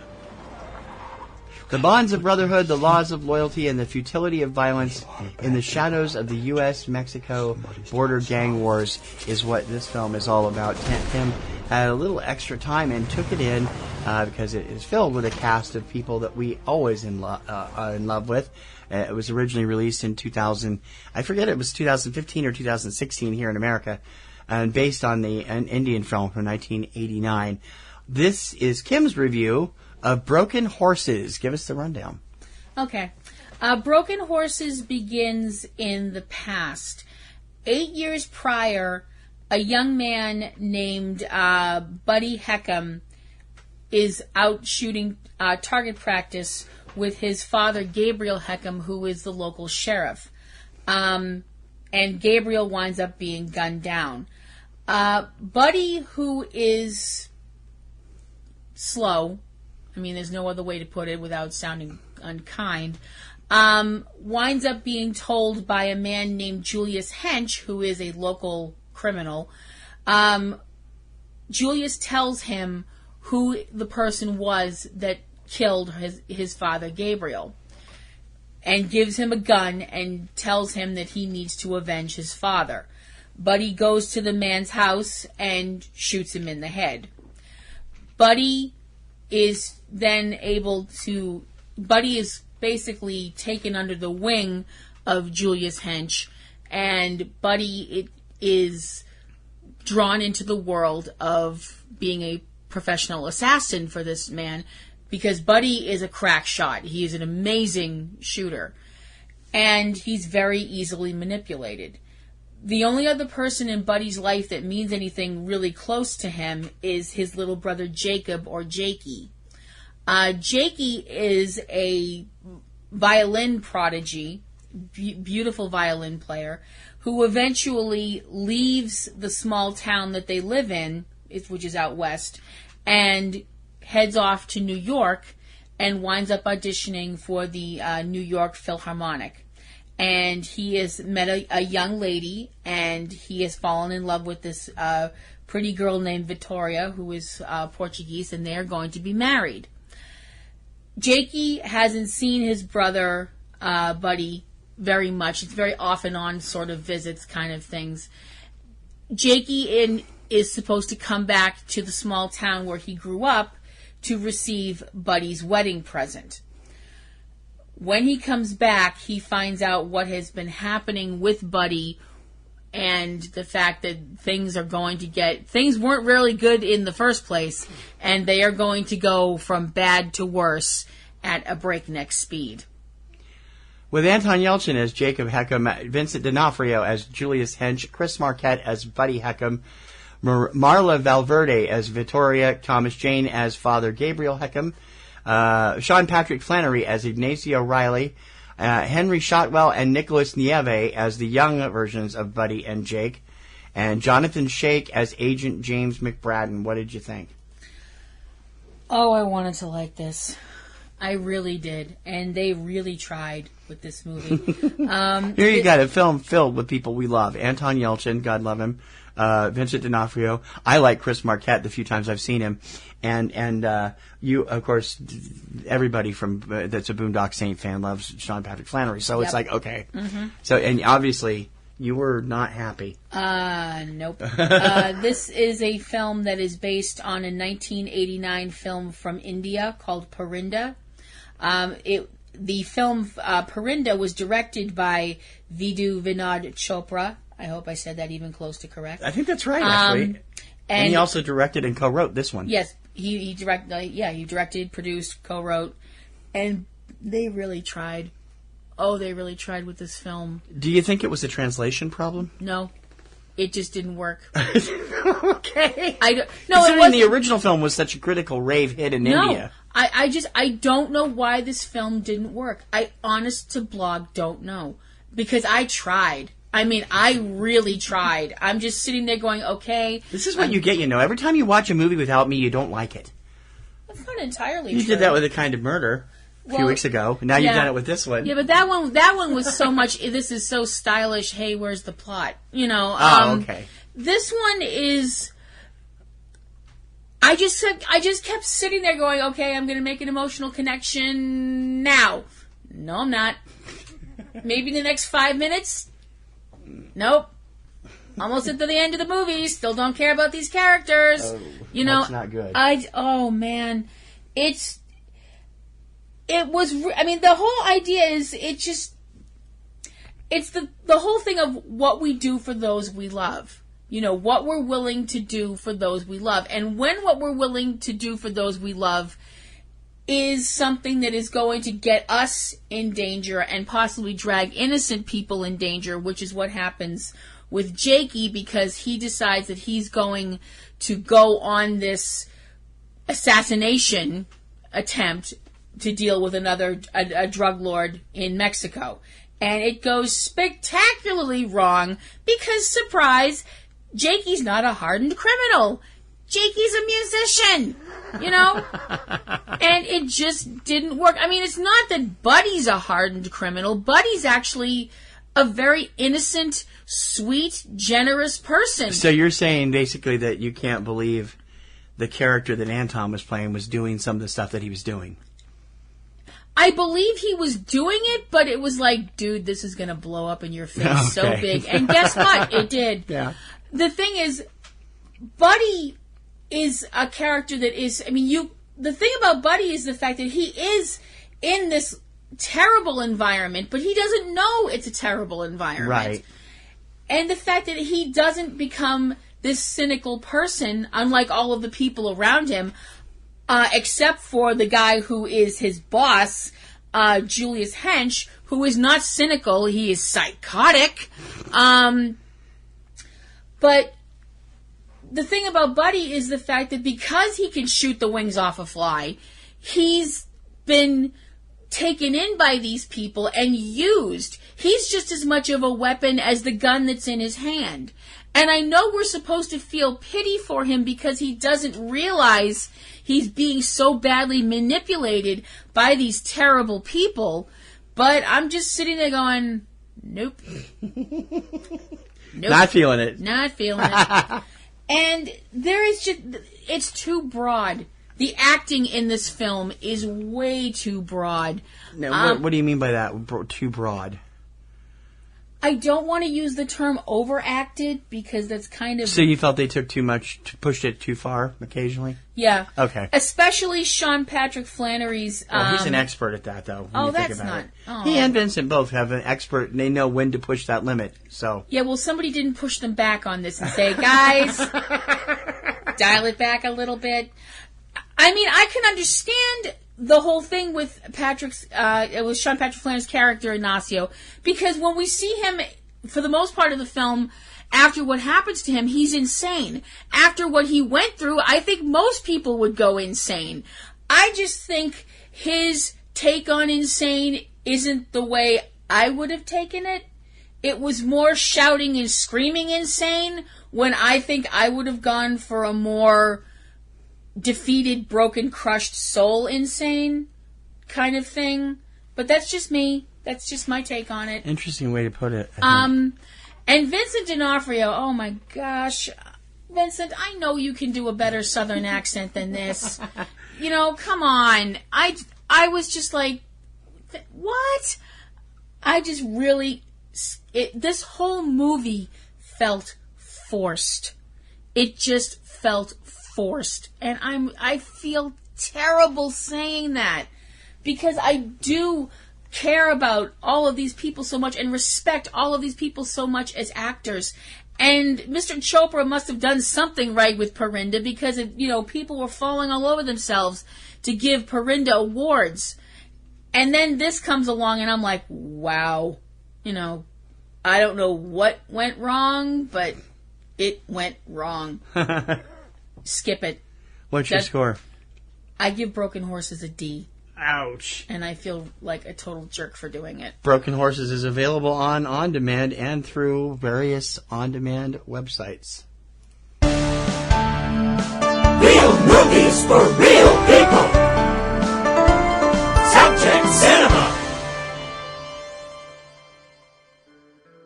The bonds of brotherhood, the laws of loyalty, and the futility of violence in the shadows of the U.S.-Mexico border gang wars is what this film is all about. Tim had a little extra time and took it in because it is filled with a cast of people that we always are in love with. It was originally released in 2000. I forget it was 2015 or 2016 here in America, and based on an Indian film from 1989. This is Kim's review of Broken Horses. Give us the rundown. Okay. Broken Horses begins in the past. 8 years prior, a young man named Buddy Heckham is out shooting target practice with his father, Gabriel Heckham, who is the local sheriff. And Gabriel winds up being gunned down. Buddy, who is slow, I mean, there's no other way to put it without sounding unkind, winds up being told by a man named Julius Hench, who is a local criminal. Julius tells him who the person was that killed his father, Gabriel, and gives him a gun and tells him that he needs to avenge his father. Buddy goes to the man's house and shoots him in the head. Buddy is basically taken under the wing of Julius Hench, and Buddy is drawn into the world of being a professional assassin for this man, because Buddy is a crack shot. He is an amazing shooter, and he's very easily manipulated. The only other person in Buddy's life that means anything really close to him is his little brother Jacob, or Jakey. Jakey is a violin prodigy, beautiful violin player, who eventually leaves the small town that they live in, which is out west, and heads off to New York and winds up auditioning for the New York Philharmonic. And he has met a young lady, and he has fallen in love with this pretty girl named Victoria, who is Portuguese, and they are going to be married. Jakey hasn't seen his brother, Buddy, very much. It's very off and on sort of visits kind of things. Jakey is supposed to come back to the small town where he grew up to receive Buddy's wedding present. When he comes back, he finds out what has been happening with Buddy and the fact that things weren't really good in the first place, and they are going to go from bad to worse at a breakneck speed. With Anton Yelchin as Jacob Heckham, Vincent D'Onofrio as Julius Hench, Chris Marquette as Buddy Heckham, Marla Valverde as Vittoria, Thomas Jane as Father Gabriel Heckham, Sean Patrick Flannery as Ignacio Riley, Henry Shotwell and Nicholas Nieve as the young versions of Buddy and Jake, and Jonathan Shake as Agent James McBradden. What did you think? Oh, I wanted to like this. I really did. And they really tried. with this movie. Here you got a film filled with people we love. Anton Yelchin, God love him. Vincent D'Onofrio. I like Chris Marquette the few times I've seen him. And you, of course, everybody from that's a Boondock Saint fan loves Sean Patrick Flannery. So it's like, okay. Mm-hmm. So, and obviously, you were not happy. Nope. This is a film that is based on a 1989 film from India called Parinda. The film Parinda was directed by Vidhu Vinod Chopra. I hope I said that even close to correct. I think that's right, actually. And he also directed and co-wrote this one. Yes, he directed, produced, co-wrote, and they really tried. Oh, they really tried with this film. Do you think it was a translation problem? No. It just didn't work. Okay. It wasn't. The original film was such a critical rave hit in India. I don't know why this film didn't work. I honest to blog don't know. Because I tried. I mean, I really tried. I'm just sitting there going, okay. This is what you get, Every time you watch a movie without me, you don't like it. That's not entirely true. You did that with A Kind of Murder a few weeks ago. Now you've done it with this one. Yeah, but that one was so much, this is so stylish, hey, where's the plot? Okay. This one is... I just kept sitting there going, okay, I'm going to make an emotional connection now. No, I'm not. Maybe in the next 5 minutes. Nope. Almost at the end of the movie. Still don't care about these characters. Oh, that's not good. Oh man, the whole idea is it's the whole thing of what we do for those we love. What we're willing to do for those we love. And when what we're willing to do for those we love is something that is going to get us in danger and possibly drag innocent people in danger, which is what happens with Jakey, because he decides that he's going to go on this assassination attempt to deal with a drug lord in Mexico. And it goes spectacularly wrong because, surprise, Jakey's not a hardened criminal. Jakey's a musician, and it just didn't work. I mean, it's not that Buddy's a hardened criminal. Buddy's actually a very innocent, sweet, generous person. So you're saying basically that you can't believe the character that Anton was playing was doing some of the stuff that he was doing. I believe he was doing it, but it was like, dude, this is going to blow up in your face so big. And guess what? It did. Yeah. The thing is, Buddy is a character that is, the thing about Buddy is the fact that he is in this terrible environment, but he doesn't know it's a terrible environment. Right. And the fact that he doesn't become this cynical person, unlike all of the people around him, except for the guy who is his boss, Julius Hench, who is not cynical, he is psychotic. But the thing about Buddy is the fact that because he can shoot the wings off a fly, he's been taken in by these people and used. He's just as much of a weapon as the gun that's in his hand. And I know we're supposed to feel pity for him because he doesn't realize he's being so badly manipulated by these terrible people. But I'm just sitting there going, nope. Nope. Not feeling it. Not feeling it. And it's too broad. The acting in this film is way too broad. Now, what do you mean by that? Too broad? I don't want to use the term overacted because that's kind of... So you felt they took too much, pushed it too far occasionally? Yeah. Okay. Especially Sean Patrick Flannery's... he's an expert at that, though. Oh, that's not... Oh. He and Vincent both have an expert, and they know when to push that limit, so... Yeah, well, somebody didn't push them back on this and say, guys, dial it back a little bit. I mean, I can understand the whole thing with with Sean Patrick Flannery's character, Ignacio, because when we see him, for the most part of the film, after what happens to him, he's insane. After what he went through, I think most people would go insane. I just think his take on insane isn't the way I would have taken it. It was more shouting and screaming insane, when I think I would have gone for a more defeated, broken, crushed soul insane kind of thing. But that's just me. That's just my take on it. Interesting way to put it. And Vincent D'Onofrio, oh my gosh. Vincent, I know you can do a better Southern accent than this. Come on. I was just like, what? I just really... this whole movie felt forced. It just felt forced. And I feel terrible saying that. Because I do care about all of these people so much and respect all of these people so much as actors. And Mr. Chopra must have done something right with Parinda because, people were falling all over themselves to give Parinda awards. And then this comes along and I'm like, wow. I don't know what went wrong, but it went wrong. Skip it. What's your score? I give Broken Horses a D. Ouch. And I feel like a total jerk for doing it. Broken Horses is available on demand and through various on-demand websites. Real movies for real people. Subject Cinema.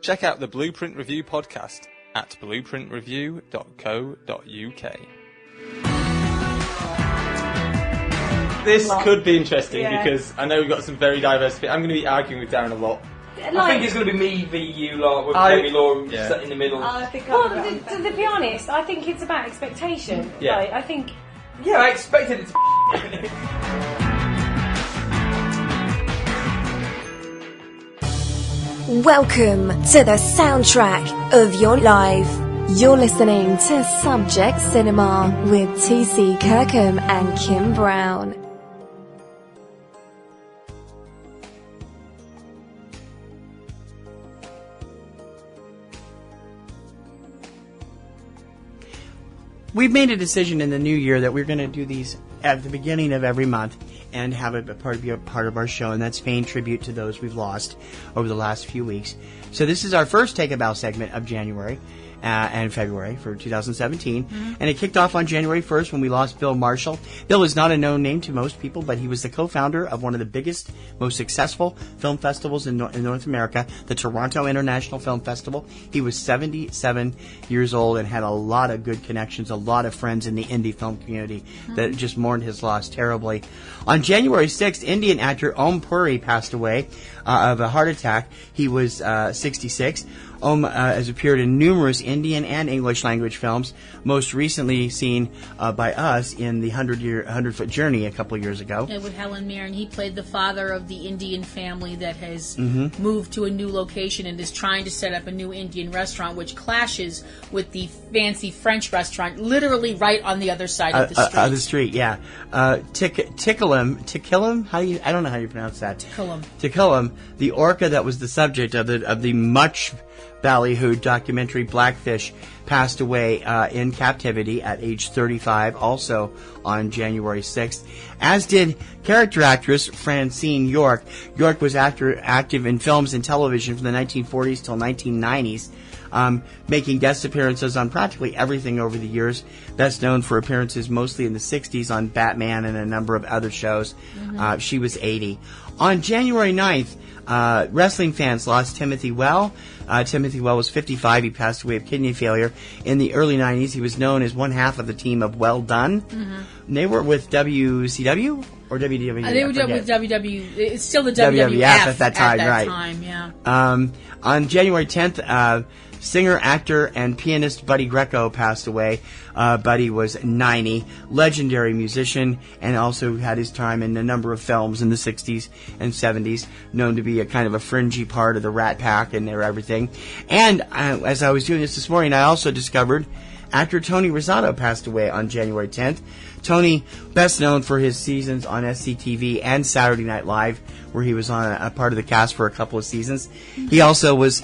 Check out the Blueprint Review podcast at blueprintreview.co.uk. This could be interesting because I know we've got some very diverse people. I'm going to be arguing with Darren a lot. I think it's going to be me v you lot with Amy Law sat in the middle. To be honest, I think it's about expectation. Yeah. Like, I think... Yeah, I expected it to Welcome to the soundtrack of your life. You're listening to Subject Cinema with TC Kirkham and Kim Brown. We've made a decision in the new year that we're going to do these at the beginning of every month and have it be a part of our show, and that's paying tribute to those we've lost over the last few weeks. So this is our first Take a Bow segment of January and February for 2017. Mm-hmm. And it kicked off on January 1st when we lost Bill Marshall. Bill is not a known name to most people, but he was the co-founder of one of the biggest, most successful film festivals in North America, the Toronto International Film Festival. He was 77 years old and had a lot of good connections, a lot of friends in the indie film community that just mourned his loss terribly. On January 6th, Indian actor Om Puri passed away of a heart attack. He was 66. Om has appeared in numerous Indian and English language films, most recently seen by us in the 100-Foot Journey a couple of years ago. Yeah, with Helen Mirren. He played the father of the Indian family that has moved to a new location and is trying to set up a new Indian restaurant, which clashes with the fancy French restaurant, literally right on the other side of the street. Yeah. Tikilum? I don't know how you pronounce that. Tikilum, the orca that was the subject of the much ballyhooed documentary Blackfish, passed away in captivity at age 35, also on January 6th, as did character actress Francine York. York was active in films and television from the 1940s till 1990s, making guest appearances on practically everything over the years. Best known for appearances mostly in the 60s on Batman and a number of other shows. She was 80. On January 9th, wrestling fans lost Timothy Well. Timothy Well was 55. He passed away of kidney failure. In the early 90s, he was known as one half of the team of Well Done. They were with WCW or WWF? They were with WW. It's still the WWF at that time, right? On January 10th, singer, actor, and pianist Buddy Greco passed away. Buddy was 90, legendary musician, and also had his time in a number of films in the 60s and 70s, known to be a kind of a fringy part of the Rat Pack and their everything. And as I was doing this morning, I also discovered actor Tony Rosato passed away on January 10th. Tony, best known for his seasons on SCTV and Saturday Night Live, where he was on a part of the cast for a couple of seasons. He also was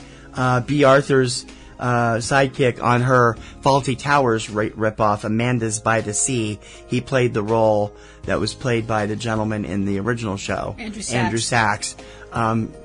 B. Arthur's sidekick on her Fawlty Towers ripoff, Amanda's by the Sea. He played the role that was played by the gentleman in the original show, Andrew Sachs.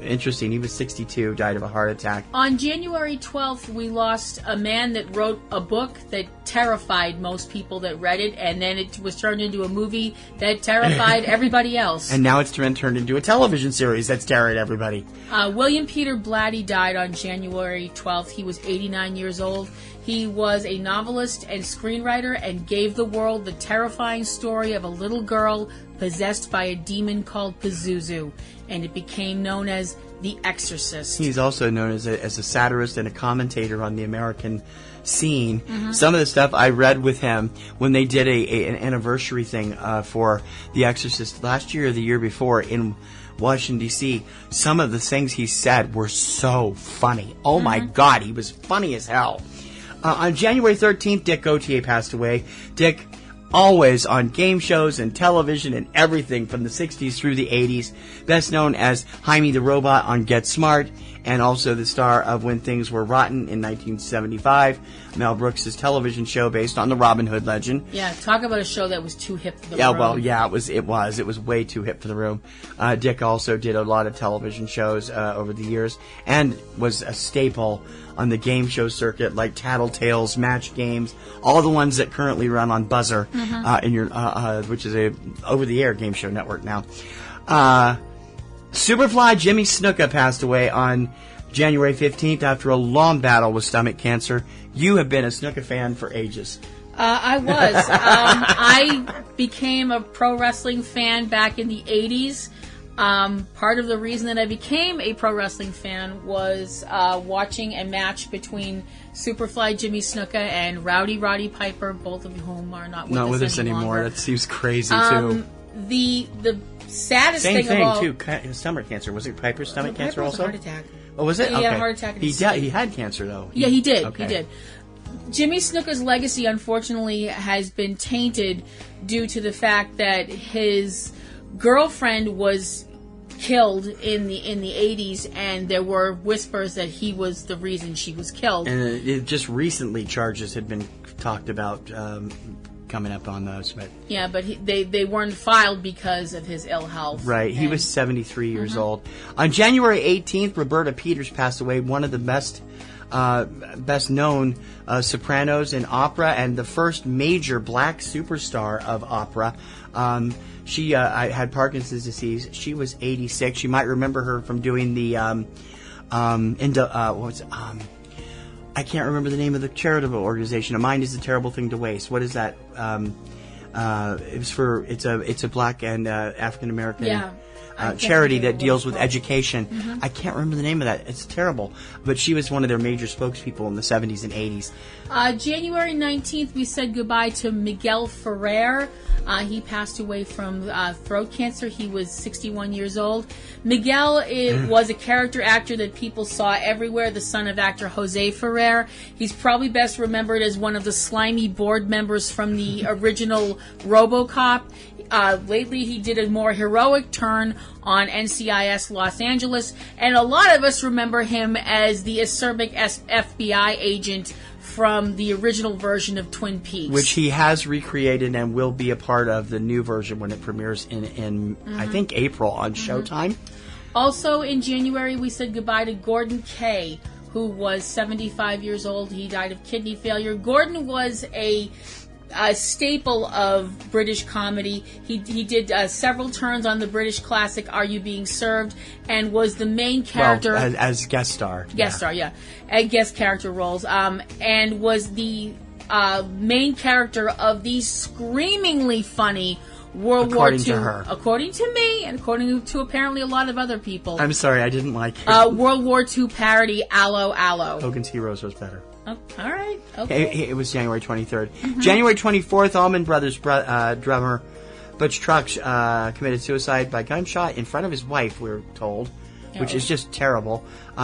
Interesting. He was 62, died of a heart attack. On January 12th, we lost a man that wrote a book that terrified most people that read it, and then it was turned into a movie that terrified everybody else. And now it's been turned into a television series that's terrified everybody. William Peter Blatty died on January 12th. He was 89 years old. He was a novelist and screenwriter and gave the world the terrifying story of a little girl possessed by a demon called Pazuzu, and it became known as The Exorcist. He's also known as a satirist and a commentator on the American scene. Some of the stuff I read with him when they did an anniversary thing for The Exorcist last year or the year before in Washington, D.C., some of the things he said were so funny. Oh my God, he was funny as hell. On January 13th, Dick Gautier passed away. Dick, always on game shows and television and everything from the 60s through the 80s. Best known as Jaime the Robot on Get Smart, and also the star of When Things Were Rotten in 1975, Mel Brooks' television show based on the Robin Hood legend. Yeah, talk about a show that was too hip for the room. Yeah, well, yeah, it was way too hip for the room. Dick also did a lot of television shows over the years, and was a staple on the game show circuit, like Tattletales, Match Games, all the ones that currently run on Buzzer, in your which is a over-the-air game show network now. Superfly Jimmy Snuka passed away on January 15th after a long battle with stomach cancer. You have been a Snuka fan for ages. I was. I became a pro wrestling fan back in the 80s. Part of the reason that I became a pro wrestling fan was watching a match between Superfly Jimmy Snuka and Rowdy Roddy Piper, both of whom are not with us anymore. That seems crazy, too. The saddest Same thing of all... too. Stomach cancer. Was it Piper's stomach cancer also? Piper was a heart attack. Oh, was it? He had a heart attack. He had cancer, though. Yeah, he did. Okay. He did. Jimmy Snuka's legacy, unfortunately, has been tainted due to the fact that his girlfriend was killed in the 80s, and there were whispers that he was the reason she was killed. And just recently, charges had been talked about coming up on those, but yeah, but they weren't filed because of his ill health. Right, he was 73 years old. On January 18th, Roberta Peters passed away. One of the best known sopranos in opera, and the first major black superstar of opera. She had Parkinson's disease. She was 86. You might remember her from doing the I can't remember the name of the charitable organization. A Mind is a Terrible Thing to Waste. What is that? It's a black and African American charity that deals with education. I can't remember the name of that. It's terrible. But she was one of their major spokespeople in the 70s and 80s. January 19th, we said goodbye to Miguel Ferrer. He passed away from throat cancer. He was 61 years old. Miguel was a character actor that people saw everywhere, the son of actor Jose Ferrer. He's probably best remembered as one of the slimy board members from the original RoboCop. Lately, he did a more heroic turn on NCIS Los Angeles, and a lot of us remember him as the acerbic FBI agent from the original version of Twin Peaks, which he has recreated and will be a part of the new version when it premieres in I think April on Showtime. Also in January, we said goodbye to Gordon Kaye, who was 75 years old. He died of kidney failure. Gordon was a staple of British comedy. He did several turns on the British classic Are You Being Served, and was the main character as guest star. At guest character roles, and was the main character of the screamingly funny World War II. According to her. According to me, and according to apparently a lot of other people. I'm sorry, I didn't like it. World War II parody, Allo Allo. Hogan's Heroes was better. Oh, all right. Okay. It was January 23rd. January 24th, Allman Brothers drummer Butch Trucks committed suicide by gunshot in front of his wife, we were told, which is just terrible.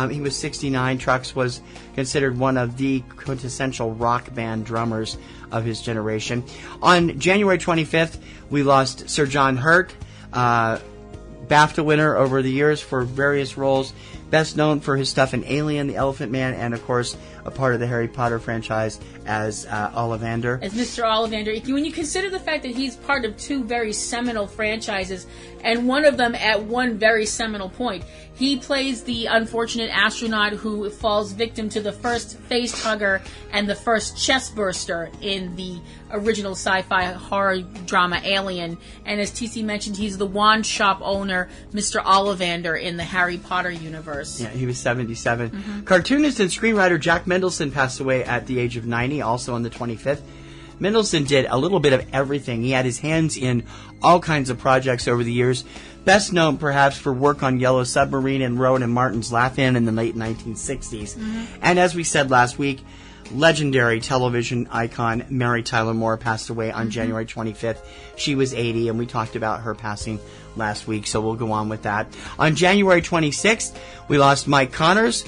He was 69. Trucks was considered one of the quintessential rock band drummers of his generation. On January 25th, we lost Sir John Hurt, BAFTA winner over the years for various roles. Best known for his stuff in Alien, The Elephant Man, and of course a part of the Harry Potter franchise as Ollivander. As Mr. Ollivander. When you consider the fact that he's part of two very seminal franchises, and one of them at one very seminal point, he plays the unfortunate astronaut who falls victim to the first face hugger and the first chest burster in the original sci-fi horror drama Alien. And as TC mentioned, he's the wand shop owner, Mr. Ollivander, in the Harry Potter universe. Yeah, he was 77. Cartoonist and screenwriter Jack Mendelsohn passed away at the age of 90, also on the 25th. Mendelsohn did a little bit of everything. He had his hands in all kinds of projects over the years. Best known, perhaps, for work on Yellow Submarine and Rowan and Martin's Laugh-In in the late 1960s. And as we said last week, legendary television icon Mary Tyler Moore passed away on January 25th. She was 80, and we talked about her passing last week, so we'll go on with that. On January 26th, we lost Mike Connors,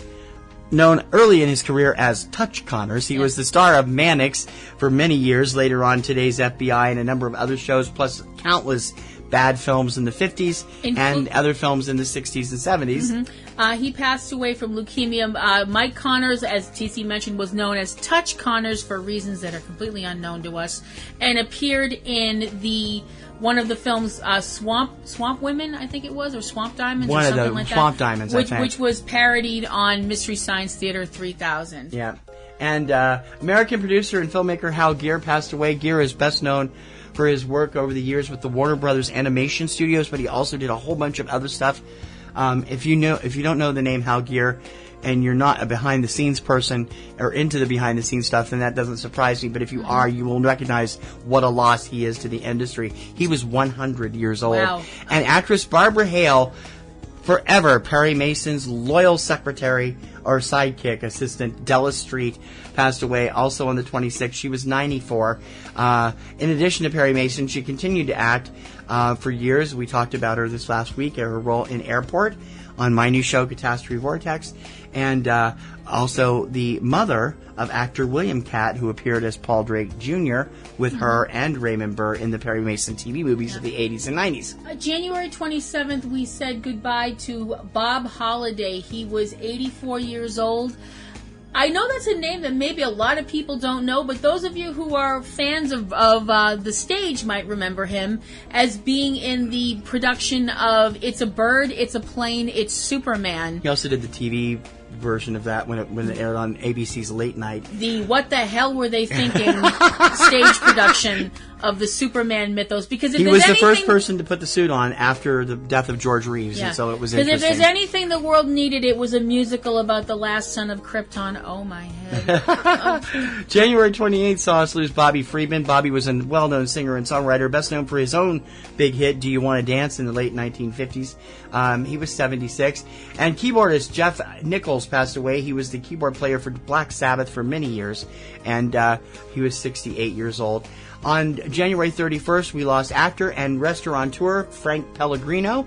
known early in his career as Touch Connors. He was the star of Mannix for many years, later on Today's FBI and a number of other shows, plus countless bad films in the 50s and other films in the 60s and 70s. He passed away from leukemia. Mike Connors, as TC mentioned, was known as Touch Connors for reasons that are completely unknown to us, and appeared in one of the films, Swamp Women, I think it was, or Swamp Diamonds, or something like that. Swamp Diamonds, I think. Which was parodied on Mystery Science Theater 3000. Yeah. And American producer and filmmaker Hal Gear passed away. Gear is best known for his work over the years with the Warner Brothers Animation Studios, but he also did a whole bunch of other stuff. If you don't know the name Hal Gear, and you're not a behind-the-scenes person or into the behind-the-scenes stuff, then that doesn't surprise me. But if you are, you will recognize what a loss he is to the industry. He was 100 years old. Wow. And actress Barbara Hale, forever Perry Mason's loyal secretary or sidekick assistant, Della Street, passed away also on the 26th. She was 94. In addition to Perry Mason, she continued to act for years. We talked about her this last week, her role in Airport on my new show, Catastrophe Vortex, and also the mother of actor William Catt, who appeared as Paul Drake Jr. with her and Raymond Burr in the Perry Mason TV movies of the 80s and 90s. January 27th, we said goodbye to Bob Holliday. He was 84 years old. I know that's a name that maybe a lot of people don't know, but those of you who are fans of the stage might remember him as being in the production of It's a Bird, It's a Plane, It's Superman. He also did the TV version of that when it aired on ABC's Late Night. The What the Hell Were They Thinking stage production of the Superman mythos. Because if he was the first person to put the suit on after the death of George Reeves, and so it was interesting. Because if there's anything the world needed, it was a musical about the last son of Krypton. Oh, my head. January 28th saw us lose Bobby Friedman. Bobby was a well-known singer and songwriter, best known for his own big hit, Do You Want to Dance, in the late 1950s. He was 76. And keyboardist Jeff Nichols passed away. He was the keyboard player for Black Sabbath for many years, and he was 68 years old. On January 31st, we lost actor and restaurateur Frank Pellegrino.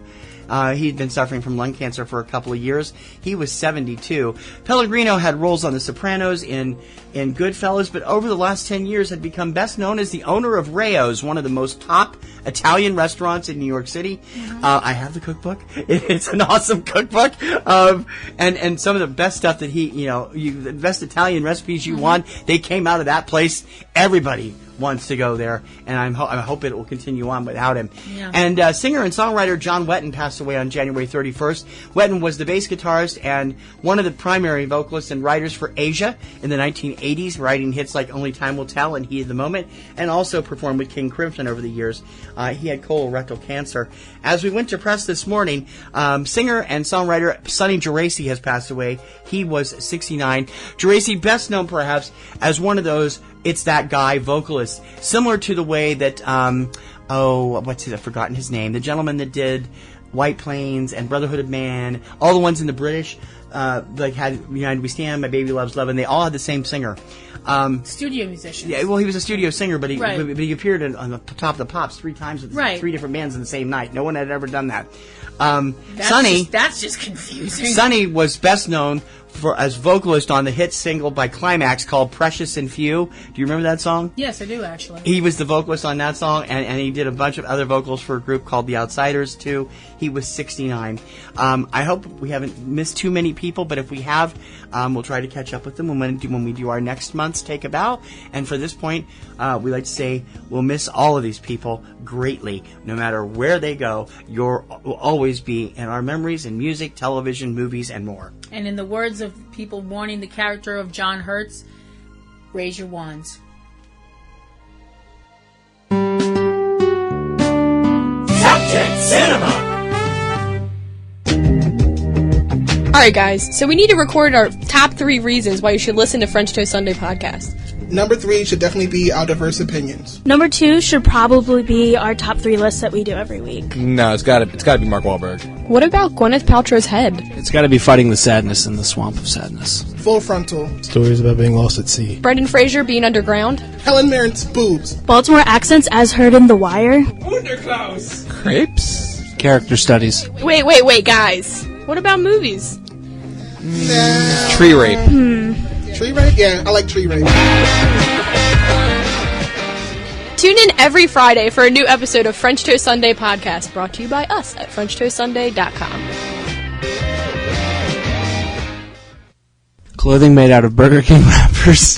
He'd been suffering from lung cancer for a couple of years. He was 72. Pellegrino had roles on The Sopranos, in Goodfellas, but over the last 10 years had become best known as the owner of Rayo's, one of the most top Italian restaurants in New York City. I have the cookbook. It's an awesome cookbook. And some of the best stuff that the best Italian recipes you want, they came out of that place. Everybody wants to go there, and I hope it will continue on without him. Yeah. And singer and songwriter John Wetton passed away on January 31st. Wetton was the bass guitarist and one of the primary vocalists and writers for Asia in the 1980s, writing hits like Only Time Will Tell and Heat of the Moment, and also performed with King Crimson over the years. He had colorectal cancer. As we went to press this morning, singer and songwriter Sonny Geraci has passed away. He was 69. Geraci, best known perhaps as one of those It's That Guy vocalists, similar to the way that, I've forgotten his name, the gentleman that did White Plains and Brotherhood of Man, all the ones in the British, had United We Stand, My Baby Loves Love, and they all had the same singer. Studio musicians. Yeah, well, he was a studio singer, but he appeared on the Top of the Pops 3 times with 3 different bands in the same night. No one had ever done that. That's just confusing. Sonny was best known as vocalist on the hit single by Climax called Precious and Few. Do you remember that song? Yes, I do, actually. He was the vocalist on that song, and he did a bunch of other vocals for a group called The Outsiders, too. He was 69. I hope we haven't missed too many people, but if we have, we'll try to catch up with them when we do our next month's Take About. And for this point, we like to say we'll miss all of these people greatly. No matter where they go, will always be in our memories in music, television, movies, and more. And in the words of people mourning the character of John Hurts, raise your wands. Subject Cinema! Alright guys, so we need to record our top 3 reasons why you should listen to French Toast Sunday podcast. Number 3 should definitely be our diverse opinions. Number 2 should probably be our top 3 lists that we do every week. No, it's gotta be Mark Wahlberg. What about Gwyneth Paltrow's head? It's gotta be Fighting the Sadness in the Swamp of Sadness. Full Frontal. Stories about being lost at sea. Brendan Fraser being underground. Helen Mirren's boobs. Baltimore accents as heard in The Wire. Wunderklaus. Crepes. Character studies. Wait, guys. What about movies? Nah. Tree rape. Tree rape? Yeah, I like tree rape. Tune in every Friday for a new episode of French Toast Sunday podcast, brought to you by us at FrenchToastSunday.com. Clothing made out of Burger King wrappers.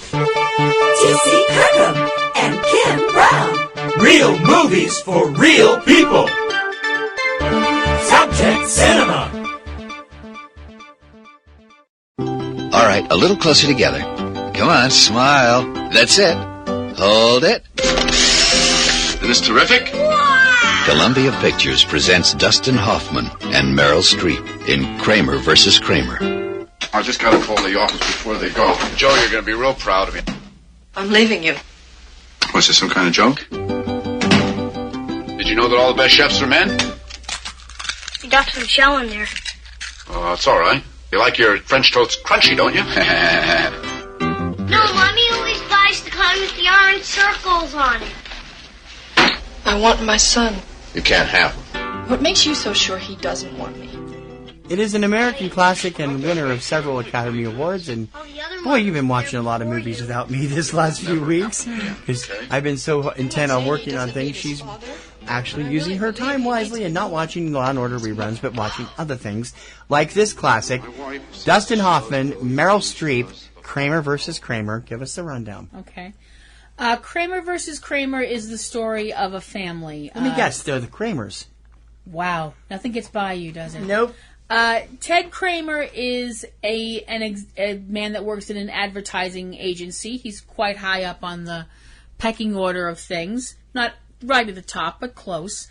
TC Kirkham and Kim Brown. Real movies for real people. Subject Cinema. All right, a little closer together. Come on, smile. That's it. Hold it. Isn't this terrific? Columbia Pictures presents Dustin Hoffman and Meryl Streep in Kramer Vs Kramer. I just got to call the office before they go. Joe, you're going to be real proud of me. I'm leaving you. Was this some kind of joke? Did you know that all the best chefs are men? You got some shell in there. Oh, that's all right. You like your French toast crunchy, don't you? No, Mommy always buys the kind with the orange circles on it. I want my son. You can't have him. What makes you so sure he doesn't want me? It is an American classic and winner of several Academy Awards. And boy, you've been watching a lot of movies without me this last few weeks. Because I've been so intent on working on things. She's actually using her time wisely and not watching Law & Order reruns, but watching other things like this classic. Dustin Hoffman, Meryl Streep, Kramer vs. Kramer. Give us the rundown. Okay. Kramer vs. Kramer is the story of a family. Let me guess, they're the Kramers. Wow. Nothing gets by you, does it? Nope. Ted Kramer is a man that works in an advertising agency. He's quite high up on the pecking order of things. Not right at the top, but close.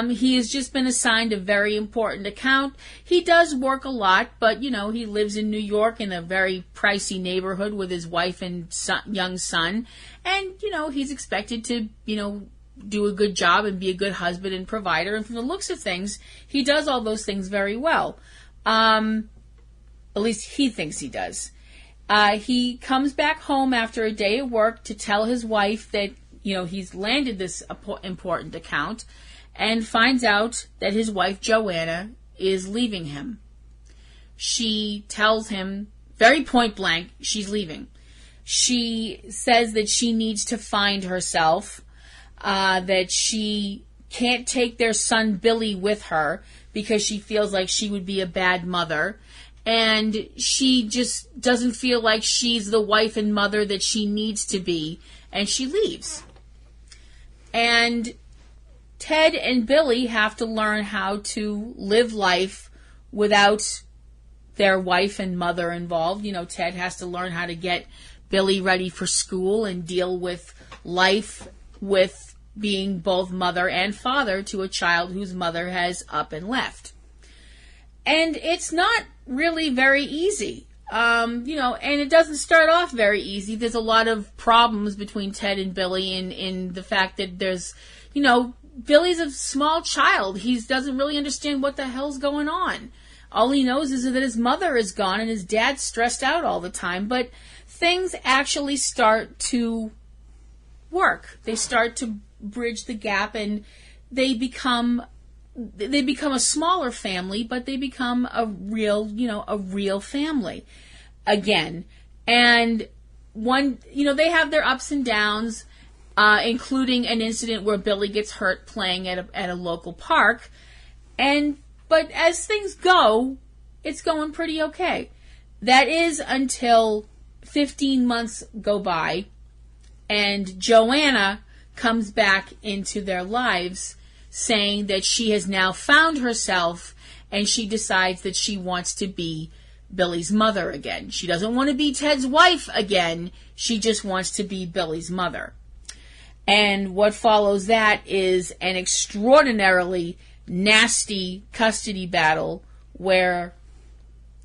He has just been assigned a very important account. He does work a lot, but, he lives in New York in a very pricey neighborhood with his wife and young son. And, he's expected to, do a good job and be a good husband and provider. And from the looks of things, he does all those things very well. At least he thinks he does. He comes back home after a day at work to tell his wife that, he's landed this important account, and finds out that his wife, Joanna, is leaving him. She tells him, very point blank, she's leaving. She says that she needs to find herself, that she can't take their son Billy with her because she feels like she would be a bad mother, and she just doesn't feel like she's the wife and mother that she needs to be, and she leaves. And Ted and Billy have to learn how to live life without their wife and mother involved. Ted has to learn how to get Billy ready for school and deal with life with being both mother and father to a child whose mother has up and left. And it's not really very easy. And it doesn't start off very easy. There's a lot of problems between Ted and Billy in the fact that there's, Billy's a small child. He doesn't really understand what the hell's going on. All he knows is that his mother is gone and his dad's stressed out all the time. But things actually start to work. They start to bridge the gap, and they become they become a smaller family, but they become a real family again. And they have their ups and downs, including an incident where Billy gets hurt playing at a local park. But as things go, it's going pretty okay. That is until 15 months go by and Joanna comes back into their lives saying that she has now found herself and she decides that she wants to be Billy's mother again. She doesn't want to be Ted's wife again. She just wants to be Billy's mother. And what follows that is an extraordinarily nasty custody battle where,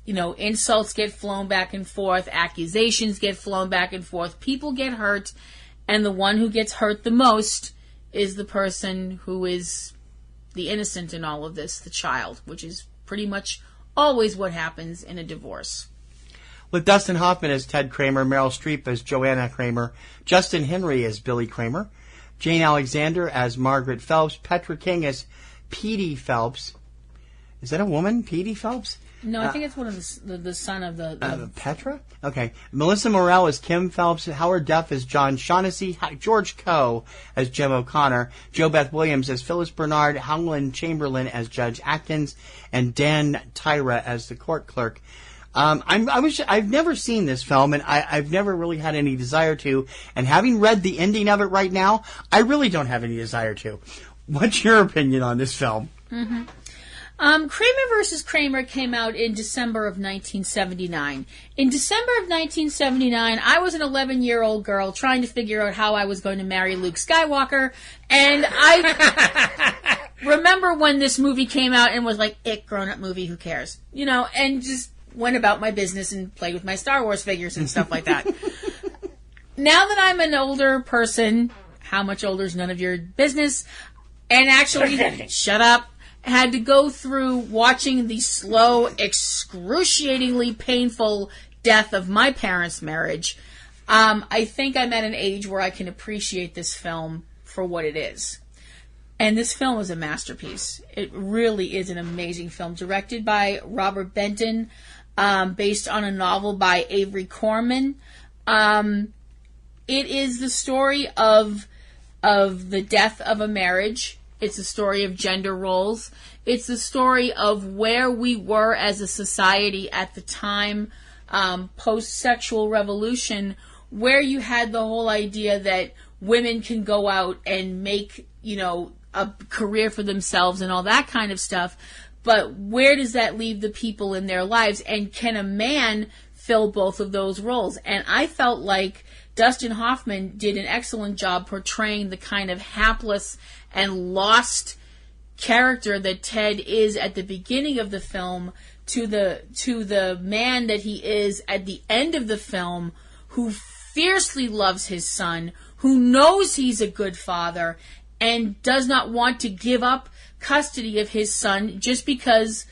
insults get flown back and forth, accusations get flown back and forth, people get hurt, and the one who gets hurt the most is the person who is the innocent in all of this, the child, which is pretty much always what happens in a divorce. With Dustin Hoffman as Ted Kramer, Meryl Streep as Joanna Kramer, Justin Henry as Billy Kramer, Jane Alexander as Margaret Phelps, Petra King as Petey Phelps. Is that a woman, Petey Phelps? No, I think it's one of the son of the... Petra? Okay. Melissa Morrell as Kim Phelps, Howard Duff as John Shaughnessy, George Coe as Jim O'Connor, Jo Beth Williams as Phyllis Bernard, Howland Chamberlain as Judge Atkins, and Dan Tyra as the court clerk. I've never seen this film, and I've never really had any desire to. And having read the ending of it right now, I really don't have any desire to. What's your opinion on this film? Mm-hmm. Kramer Vs. Kramer came out in December of 1979. In December of 1979, I was an 11-year-old girl trying to figure out how I was going to marry Luke Skywalker, and I remember when this movie came out and was like, grown-up movie, who cares? And just went about my business and played with my Star Wars figures and stuff like that. Now that I'm an older person, how much older is none of your business, and actually, shut up, had to go through watching the slow, excruciatingly painful death of my parents' marriage, I think I'm at an age where I can appreciate this film for what it is. And this film is a masterpiece. It really is an amazing film, directed by Robert Benton, based on a novel by Avery Corman. It is the story of the death of a marriage. It's a story of gender roles. It's the story of where we were as a society at the time, post-sexual revolution, where you had the whole idea that women can go out and make, a career for themselves and all that kind of stuff. But where does that leave the people in their lives? And can a man fill both of those roles? And I felt like Dustin Hoffman did an excellent job portraying the kind of hapless and lost character that Ted is at the beginning of the film to the man that he is at the end of the film, who fiercely loves his son, who knows he's a good father, and does not want to give up custody of his son just because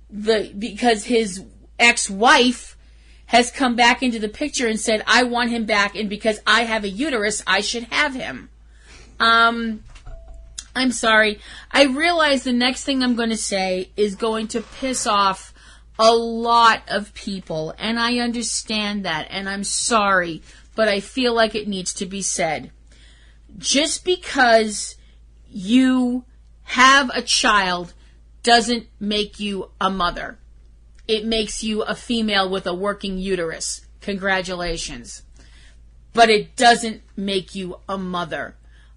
his ex-wife has come back into the picture and said, I want him back, and because I have a uterus, I should have him. I'm sorry. I realize the next thing I'm going to say is going to piss off a lot of people, and I understand that, and I'm sorry, but I feel like it needs to be said. Just because you have a child doesn't make you a mother. It makes you a female with a working uterus. Congratulations. But it doesn't make you a mother.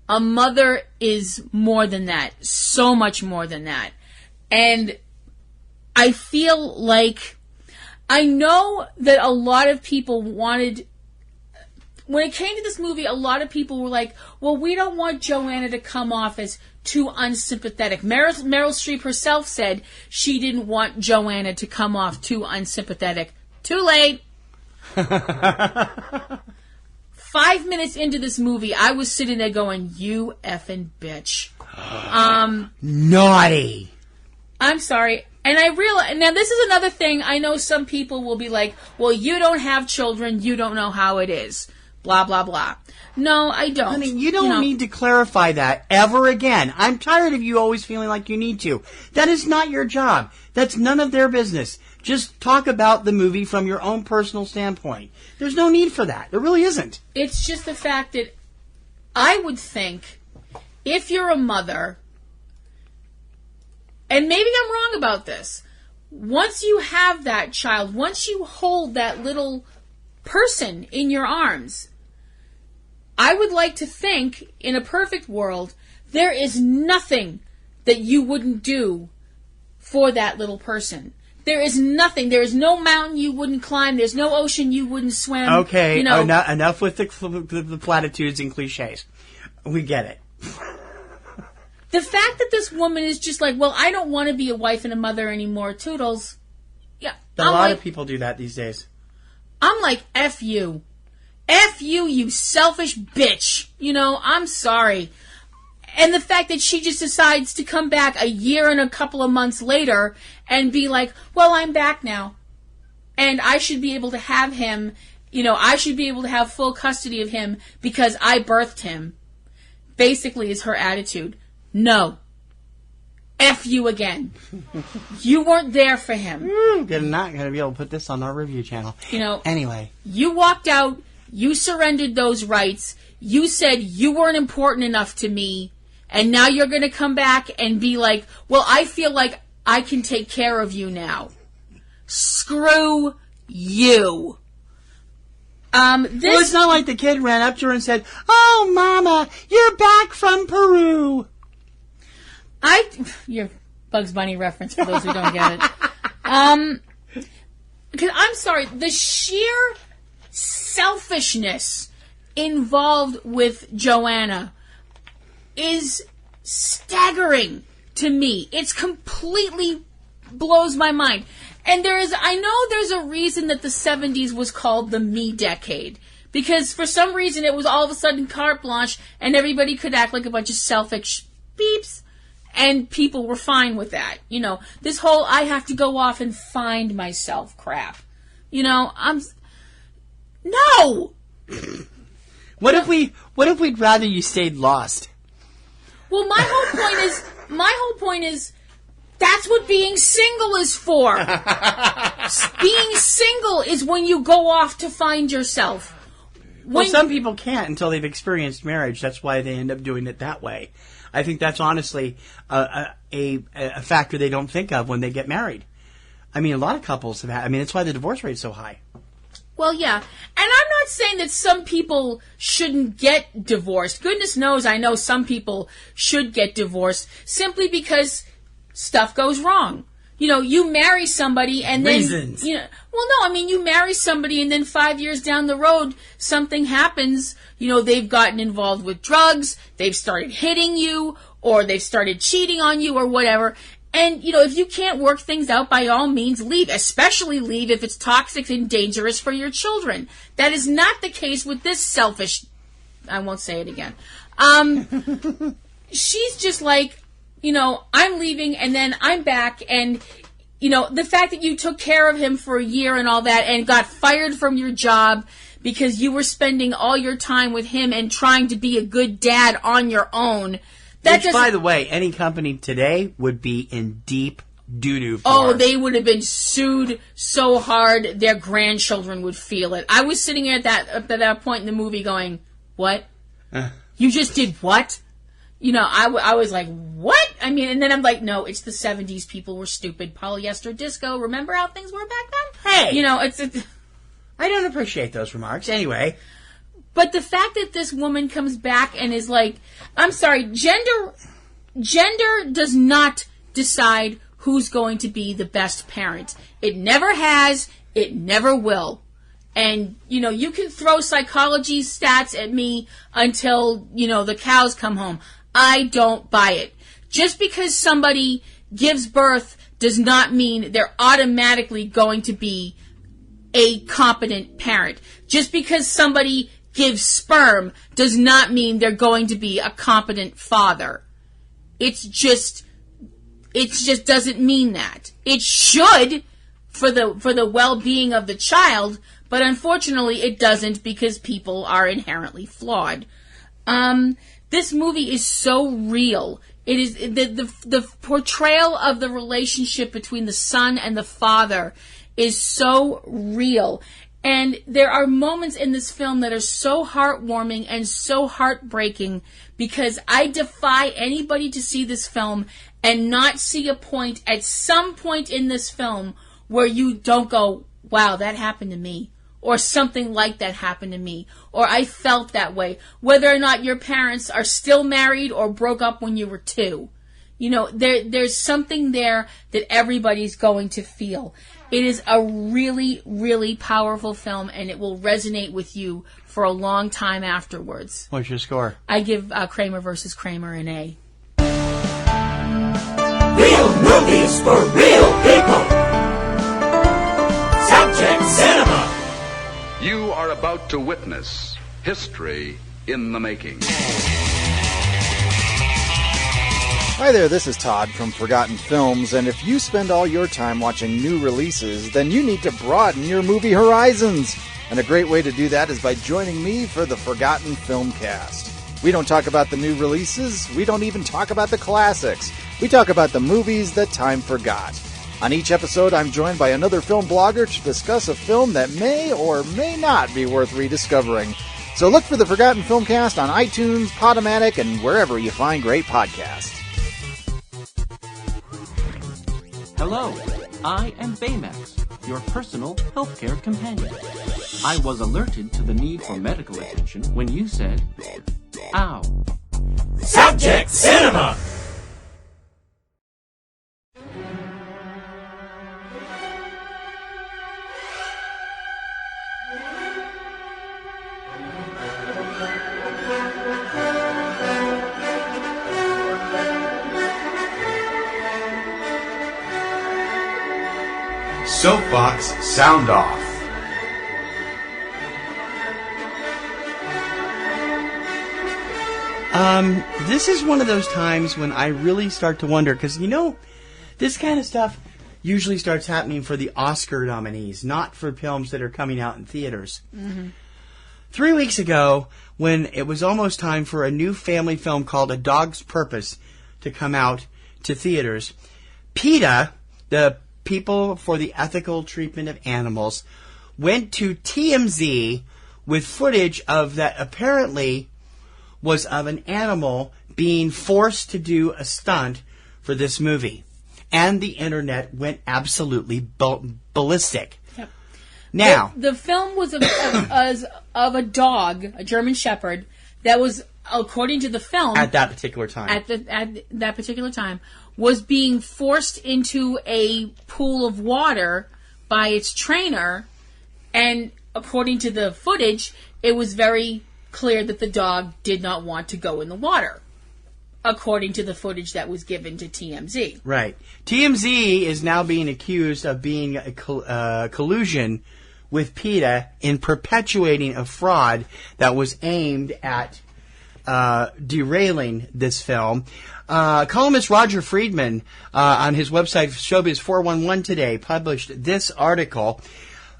A mother is more than that. So much more than that. And I feel like, I know that a lot of people wanted, when it came to this movie, a lot of people were like, well, we don't want Joanna to come off as too unsympathetic. Meryl Streep herself said she didn't want Joanna to come off too unsympathetic. Too late. 5 minutes into this movie, I was sitting there going, you effing bitch. Naughty. I'm sorry. And I realize, now this is another thing, I know some people will be like, well, you don't have children, you don't know how it is. blah, blah, blah. No, I don't. Honey, you don't need to clarify that ever again. I'm tired of you always feeling like you need to. That is not your job. That's none of their business. Just talk about the movie from your own personal standpoint. There's no need for that. There really isn't. It's just the fact that I would think if you're a mother, and maybe I'm wrong about this, once you have that child, once you hold that little person in your arms, I would like to think, in a perfect world, there is nothing that you wouldn't do for that little person. There is nothing. There is no mountain you wouldn't climb. There's no ocean you wouldn't swim. Okay, enough with the platitudes and cliches. We get it. The fact that this woman is just like, well, I don't want to be a wife and a mother anymore, toodles. Yeah, A lot of people do that these days. I'm like, F you. F you, you selfish bitch. I'm sorry. And the fact that she just decides to come back a year and a couple of months later and be like, well, I'm back now. And I should be able to have him, I should be able to have full custody of him because I birthed him. Basically is her attitude. No. F you again. You weren't there for him. You're not going to be able to put this on our review channel. Anyway. You walked out. You surrendered those rights. You said you weren't important enough to me. And now you're going to come back and be like, well, I feel like I can take care of you now. Screw you. Well, it's not like the kid ran up to her and said, oh, Mama, you're back from Peru. Your Bugs Bunny reference for those who don't get it. 'Cause I'm sorry, the sheer selfishness involved with Joanna is staggering to me. It's completely blows my mind. And I know there's a reason that the 70s was called the me decade. Because for some reason it was all of a sudden carte blanche and everybody could act like a bunch of selfish beeps. And people were fine with that. This whole I have to go off and find myself crap. No! What if we'd rather you stayed lost? Well, my whole point is that's what being single is for. Being single is when you go off to find yourself. Well, some people can't until they've experienced marriage. That's why they end up doing it that way. I think that's honestly a factor they don't think of when they get married. I mean, a lot of couples have had. I mean, that's why the divorce rate is so high. Well, yeah. And I'm not saying that some people shouldn't get divorced. Goodness knows I know some people should get divorced simply because stuff goes wrong. You marry somebody and then... Reasons. You marry somebody and then 5 years down the road, something happens. They've gotten involved with drugs, they've started hitting you, or they've started cheating on you, or whatever. And, if you can't work things out, by all means, leave. Especially leave if it's toxic and dangerous for your children. That is not the case with this selfish... I won't say it again. She's just like, I'm leaving and then I'm back. And, the fact that you took care of him for a year and all that and got fired from your job because you were spending all your time with him and trying to be a good dad on your own... Which, by the way, any company today would be in deep doo-doo for. Oh, they would have been sued so hard their grandchildren would feel it. I was sitting at that point in the movie going, what? You just did what? I was like, what? I mean, and then I'm like, no, it's the 70s. People were stupid. Polyester disco. Remember how things were back then? Hey! I don't appreciate those remarks. Anyway... But the fact that this woman comes back and is like, I'm sorry, gender does not decide who's going to be the best parent. It never has. It never will. And, you can throw psychology stats at me until, the cows come home. I don't buy it. Just because somebody gives birth does not mean they're automatically going to be a competent parent. Just because somebody gives sperm does not mean they're going to be a competent father. It just doesn't mean that. It should for the well-being of the child, But unfortunately, it doesn't because people are inherently flawed. This movie is so real. It is the portrayal of the relationship between the son and the father is so real. And there are moments in this film that are so heartwarming and so heartbreaking because I defy anybody to see this film and not see a point at some point in this film where you don't go, wow, that happened to me. Or something like that happened to me. Or I felt that way. Whether or not your parents are still married or broke up when you were 2. You know, there's something there that everybody's going to feel. It is a really, really powerful film, and it will resonate with you for a long time afterwards. What's your score? I give Kramer Vs. Kramer an A. Real movies for real people. Subject Cinema. You are about to witness history in the making. Hi there, this is Todd from Forgotten Films, and if you spend all your time watching new releases, then you need to broaden your movie horizons. And a great way to do that is by joining me for the Forgotten Filmcast. We don't talk about the new releases, we don't even talk about the classics. We talk about the movies that time forgot. On each episode, I'm joined by another film blogger to discuss a film that may or may not be worth rediscovering. So look for the Forgotten Filmcast on iTunes, Podomatic, and wherever you find great podcasts. Hello, I am Baymax, your personal healthcare companion. I was alerted to the need for medical attention when you said, ow. Subject Cinema. SOAPBOX SOUNDOFF. This is one of those times when I really start to wonder, because, you know, this kind of stuff usually starts happening for the Oscar nominees, not for films that are coming out in theaters. Mm-hmm. 3 weeks ago, when it was almost time for a new family film called A Dog's Purpose to come out to theaters, PETA, the People for the Ethical Treatment of Animals, went to TMZ with footage of that apparently was of an animal being forced to do a stunt for this movie. And the internet went absolutely ballistic. Yep. Now, the film was of a dog, a German Shepherd, that was, according to the film, at that particular time. At that particular time, was being forced into a pool of water by its trainer, and according to the footage, it was very clear that the dog did not want to go in the water, according to the footage that was given to TMZ. Right. TMZ is now being accused of being a collusion with PETA in perpetuating a fraud that was aimed at derailing this film. Columnist Roger Friedman on his website Showbiz 411 today published this article.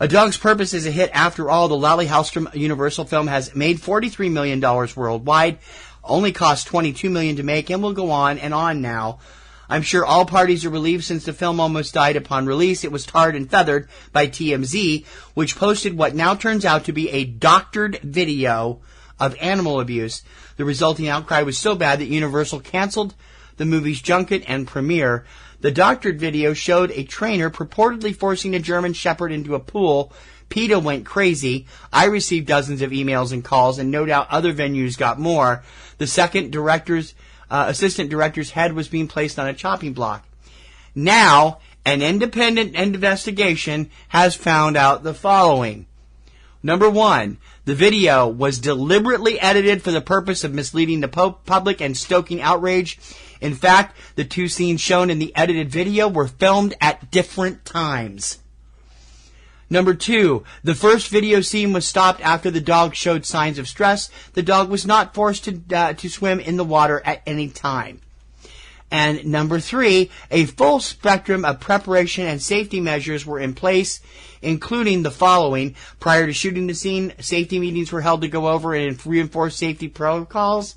A Dog's Purpose is a hit after all. The Lally Hallstrom Universal film has made $43 million worldwide, only cost $22 million to make, and will go on and on now. I'm sure all parties are relieved since the film almost died upon release. It was tarred and feathered by TMZ, which posted what now turns out to be a doctored video of animal abuse. The resulting outcry was so bad that Universal canceled the movie's junket and premiere. The doctored video showed a trainer purportedly forcing a German Shepherd into a pool. PETA went crazy. I received dozens of emails and calls, and no doubt other venues got more. The second assistant director's head was being placed on a chopping block. Now, an independent investigation has found out the following. Number one, the video was deliberately edited for the purpose of misleading the public and stoking outrage. In fact, the two scenes shown in the edited video were filmed at different times. Number two, the first video scene was stopped after the dog showed signs of stress. The dog was not forced to swim in the water at any time. And number 3, a full spectrum of preparation and safety measures were in place, including the following. Prior to shooting the scene, safety meetings were held to go over and reinforce safety protocols.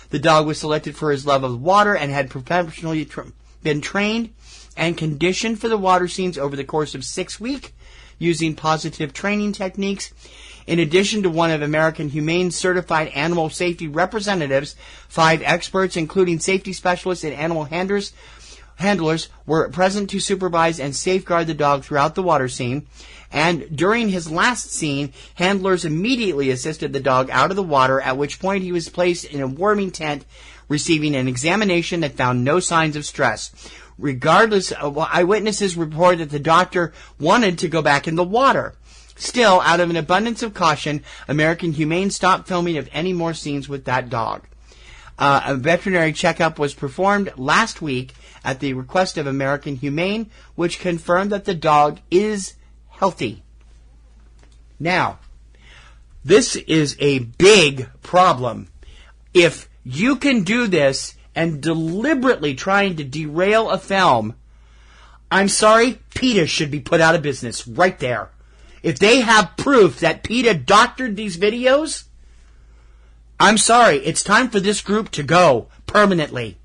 The dog was selected for his love of water and had professionally been trained and conditioned for the water scenes over the course of 6 weeks using positive training techniques. In addition to one of American Humane certified animal safety representatives, 5 experts, including safety specialists and animal handlers, were present to supervise and safeguard the dog throughout the water scene. And during his last scene, handlers immediately assisted the dog out of the water, at which point he was placed in a warming tent, receiving an examination that found no signs of stress. Regardless, eyewitnesses report that the doctor wanted to go back in the water. Still, out of an abundance of caution, American Humane stopped filming of any more scenes with that dog. A veterinary checkup was performed last week at the request of American Humane, which confirmed that the dog is healthy. Now, this is a big problem. If you can do this and deliberately trying to derail a film, I'm sorry, PETA should be put out of business right there. If they have proof that PETA doctored these videos, I'm sorry, it's time for this group to go permanently.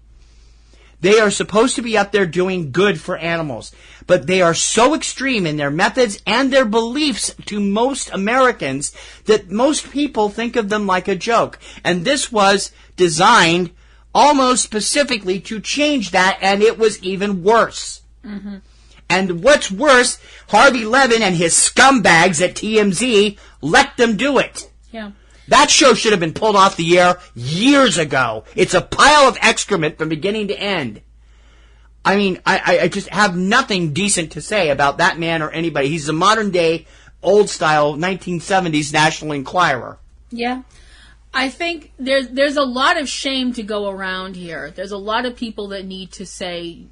They are supposed to be up there doing good for animals, but they are so extreme in their methods and their beliefs to most Americans that most people think of them like a joke. And this was designed almost specifically to change that, and it was even worse. Mm-hmm. And what's worse, Harvey Levin and his scumbags at TMZ let them do it. Yeah. That show should have been pulled off the air years ago. It's a pile of excrement from beginning to end. I mean, I just have nothing decent to say about that man or anybody. He's a modern-day, old-style, 1970s National Enquirer. Yeah. I think there's a lot of shame to go around here. There's a lot of people that need to say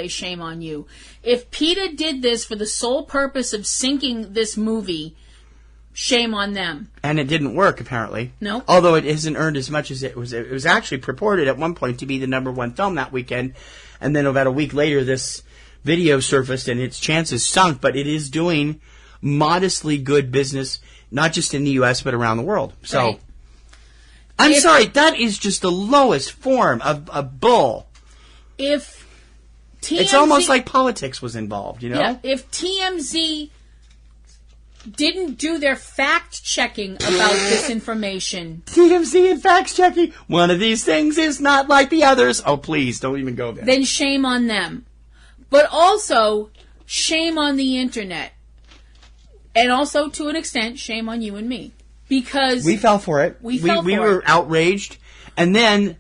shame on you. If PETA did this for the sole purpose of sinking this movie, shame on them. And it didn't work, apparently. No. Although it hasn't earned as much as it was. It was actually purported at one point to be the #1 film that weekend. And then about a week later, this video surfaced and its chances sunk. But it is doing modestly good business, not just in the U.S., but around the world. So, right. I'm sorry, that is just the lowest form of bull. If TMZ... It's almost like politics was involved, you know? Yeah, if TMZ didn't do their fact-checking about this information... TMZ and fact-checking. One of these things is not like the others. Oh, please, don't even go there. Then shame on them. But also, shame on the internet. And also, to an extent, shame on you and me. Because... we fell for it. We were outraged. And then,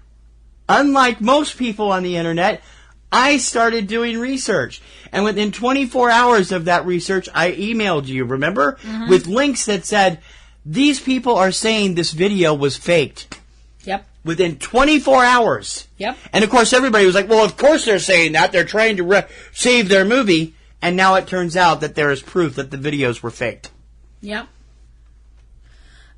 unlike most people on the internet, I started doing research. And within 24 hours of that research, I emailed you, remember? Mm-hmm. With links that said, these people are saying this video was faked. Yep. Within 24 hours. Yep. And of course everybody was like, well, of course they're saying that. They're trying to save their movie. And now it turns out that there is proof that the videos were faked. Yep.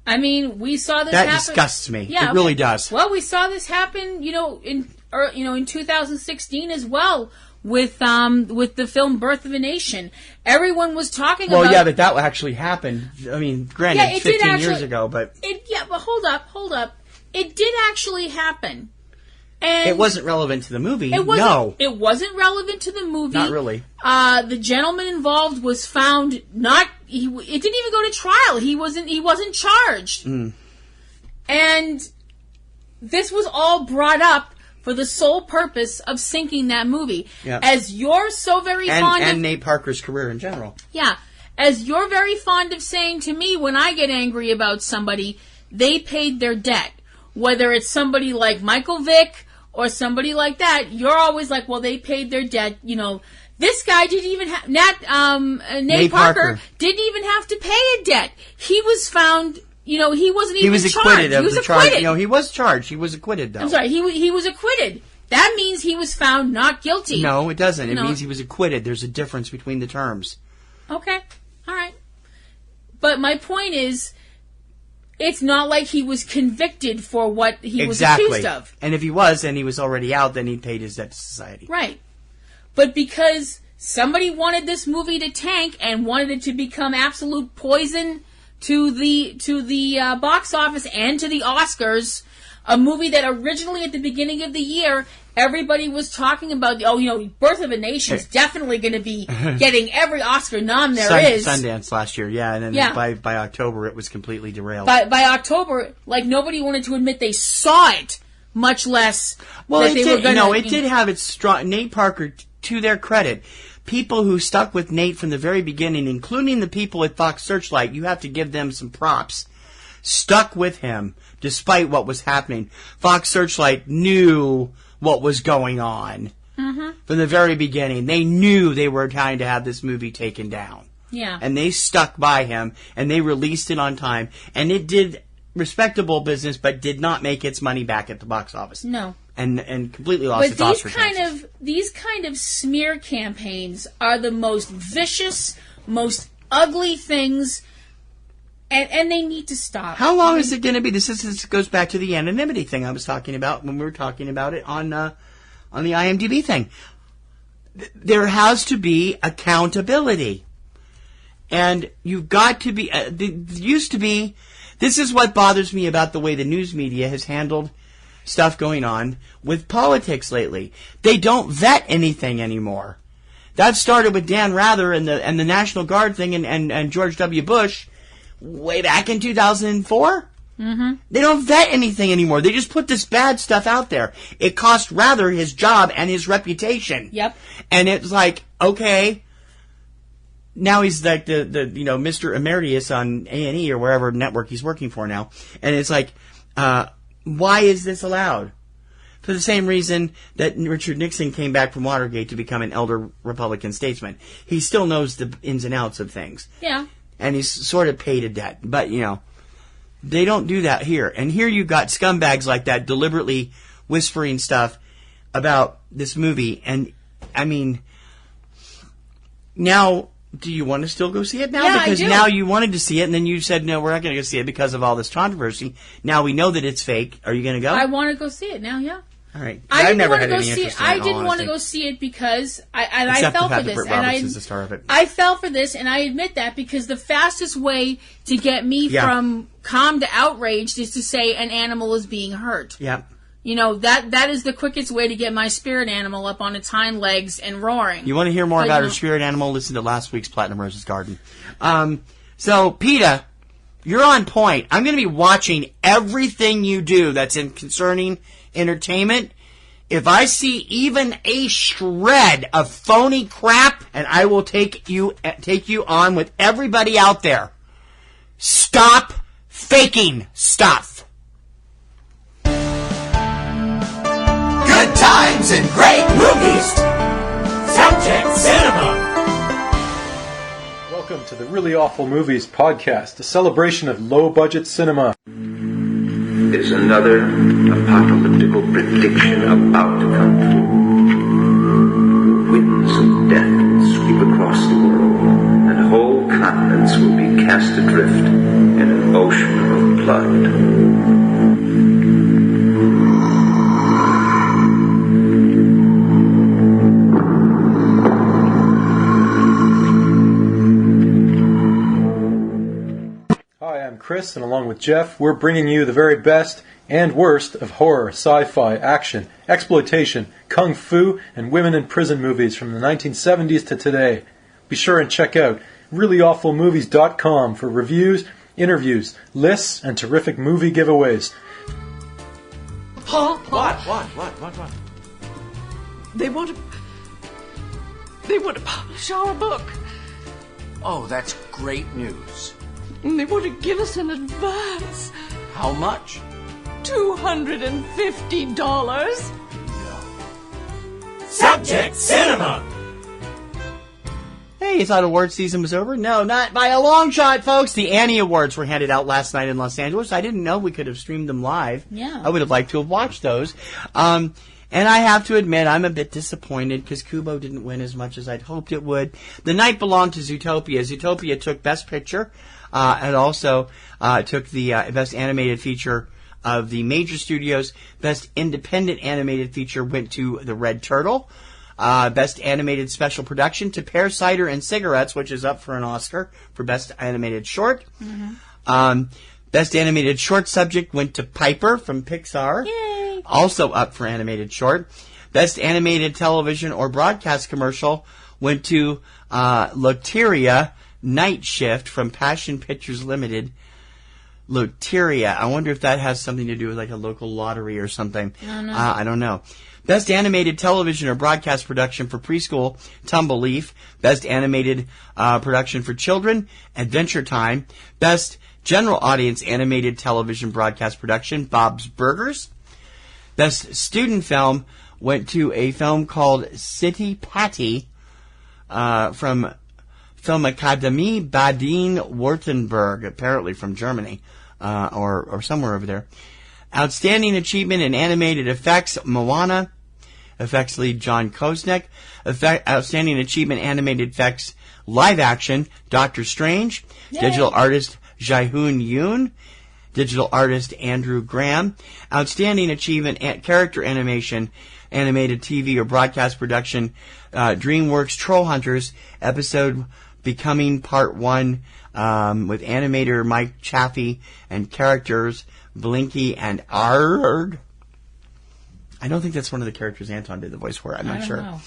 I mean, we saw this happen. That disgusts me. Yeah, it really does. Well, we saw this happen, in 2016 as well with the film Birth of a Nation. Everyone was talking about... well, yeah, but that actually happened. I mean, granted, it 15 years ago, but... but hold up. It did actually happen. And it wasn't relevant to the movie. It wasn't relevant to the movie. Not really. The gentleman involved was found not... it didn't even go to trial. He wasn't charged. Mm. And this was all brought up for the sole purpose of sinking that movie. Yeah. As you're so very fond of... and Nate Parker's career in general. Yeah. As you're very fond of saying to me when I get angry about somebody, they paid their debt. Whether it's somebody like Michael Vick or somebody like that, you're always like, well, they paid their debt. This guy didn't even have... Nate Parker didn't even have to pay a debt. He was found... he wasn't even charged. Acquitted of the charge. He was charged. He was acquitted, though. I'm sorry. He was acquitted. That means he was found not guilty. No, it doesn't. It means he was acquitted. There's a difference between the terms. Okay. All right. But my point is, It's not like he was convicted for what he was Exactly. accused of. And if he was, and he was already out, then he paid his debt to society. Right. But because somebody wanted this movie to tank and wanted it to become absolute poison to the box office and to the Oscars, a movie that originally at the beginning of the year everybody was talking about, Birth of a Nation is definitely going to be getting every Oscar nom there is. Sundance last year, yeah, and then by October it was completely derailed. By October, like, nobody wanted to admit they saw it, much less that they were going to... it did have its strong... Nate Parker, to their credit, people who stuck with Nate from the very beginning, including the people at Fox Searchlight, you have to give them some props, stuck with him despite what was happening. Fox Searchlight knew what was going on from the very beginning. They knew they were trying to have this movie taken down. Yeah. And they stuck by him, and they released it on time, and it did respectable business, but did not make its money back at the box office. No. And completely lost its Oscar chances. These kind of smear campaigns are the most vicious, most ugly things, and they need to stop. How long is it going to be? This goes back to the anonymity thing I was talking about when we were talking about it on the IMDb thing. There has to be accountability, and you've got to be. Used to be. This is what bothers me about the way the news media has handled stuff going on with politics lately. They don't vet anything anymore. That started with Dan Rather and the National Guard thing and George W. Bush way back in 2004. Mm-hmm. They don't vet anything anymore. They just put this bad stuff out there. It cost Rather his job and his reputation. Yep. And it's like, okay, now he's like the Mr. Emeritus on A&E or wherever network he's working for now. And it's like, why is this allowed? For the same reason that Richard Nixon came back from Watergate to become an elder Republican statesman. He still knows the ins and outs of things. Yeah. And he's sort of paid a debt. But, they don't do that here. And here you got scumbags like that deliberately whispering stuff about this movie. And, I mean, now... Do you want to still go see it now? Yeah, because I do. now you wanted to see it, and then you said, no, we're not going to go see it because of all this controversy. Now we know that it's fake. Are you going to go? I want to go see it now, yeah. All right. I've never had any interest in it. I didn't want to go see it because I fell for this. Is the star of it. I fell for this, and I admit that because the fastest way to get me from calm to outraged is to say an animal is being hurt. Yeah. That is the quickest way to get my spirit animal up on its hind legs and roaring. You want to hear more about her spirit animal? Listen to last week's Platinum Rose's Garden. So, PETA, you're on point. I'm going to be watching everything you do that's concerning entertainment. If I see even a shred of phony crap, and I will take you on with everybody out there. Stop faking stuff. Good times and great movies. Subject Cinema. Welcome to the Really Awful Movies podcast, a celebration of low-budget cinema. There's another apocalyptical prediction about to come true. Winds of death will sweep across the world, and whole continents will be cast adrift in an ocean of blood. Chris, and along with Jeff, we're bringing you the very best and worst of horror, sci-fi, action, exploitation, kung fu, and women in prison movies from the 1970s to today. Be sure and check out reallyawfulmovies.com for reviews, interviews, lists, and terrific movie giveaways. Huh? What? They want to publish our book. Oh, that's great news. And they want to give us an advance. How much? $250. Subject Cinema. Hey, you thought award season was over? No, not by a long shot, folks. The Annie Awards were handed out last night in Los Angeles. I didn't know we could have streamed them live. Yeah. I would have liked to have watched those. And I have to admit, I'm a bit disappointed because Kubo didn't win as much as I'd hoped it would. The night belonged to Zootopia. Zootopia took Best Picture. and also took the Best Animated Feature of the major studios. Best Independent Animated Feature went to The Red Turtle. Best Animated Special Production to Pear Cider and Cigarettes, which is up for an Oscar for Best Animated Short. Best Animated Short Subject went to Piper from Pixar. Yay! Also up for Animated Short. Best Animated Television or Broadcast Commercial went to Loteria Night Shift from Passion Pictures Limited. Loteria. I wonder if that has something to do with like a local lottery or something. I don't know. Best Animated Television or Broadcast Production for Preschool, Tumbleleaf. Best Animated Production for Children, Adventure Time. Best General Audience Animated Television Broadcast Production, Bob's Burgers. Best Student Film went to a film called City Patty from Filmakademie Baden-Württemberg, apparently from Germany or somewhere over there. Outstanding Achievement in Animated Effects, Moana. Effects lead John Koznick. Outstanding Achievement Animated Effects, Live Action, Doctor Strange. Yay. Digital Artist, Jaehoon Yoon. Digital Artist, Andrew Graham. Outstanding Achievement Character Animation, Animated TV or Broadcast Production, DreamWorks Troll Hunters, episode Becoming Part 1, with animator Mike Chaffee and characters Blinky and Ard. I don't think that's one of the characters Anton did the voice for. I'm not sure.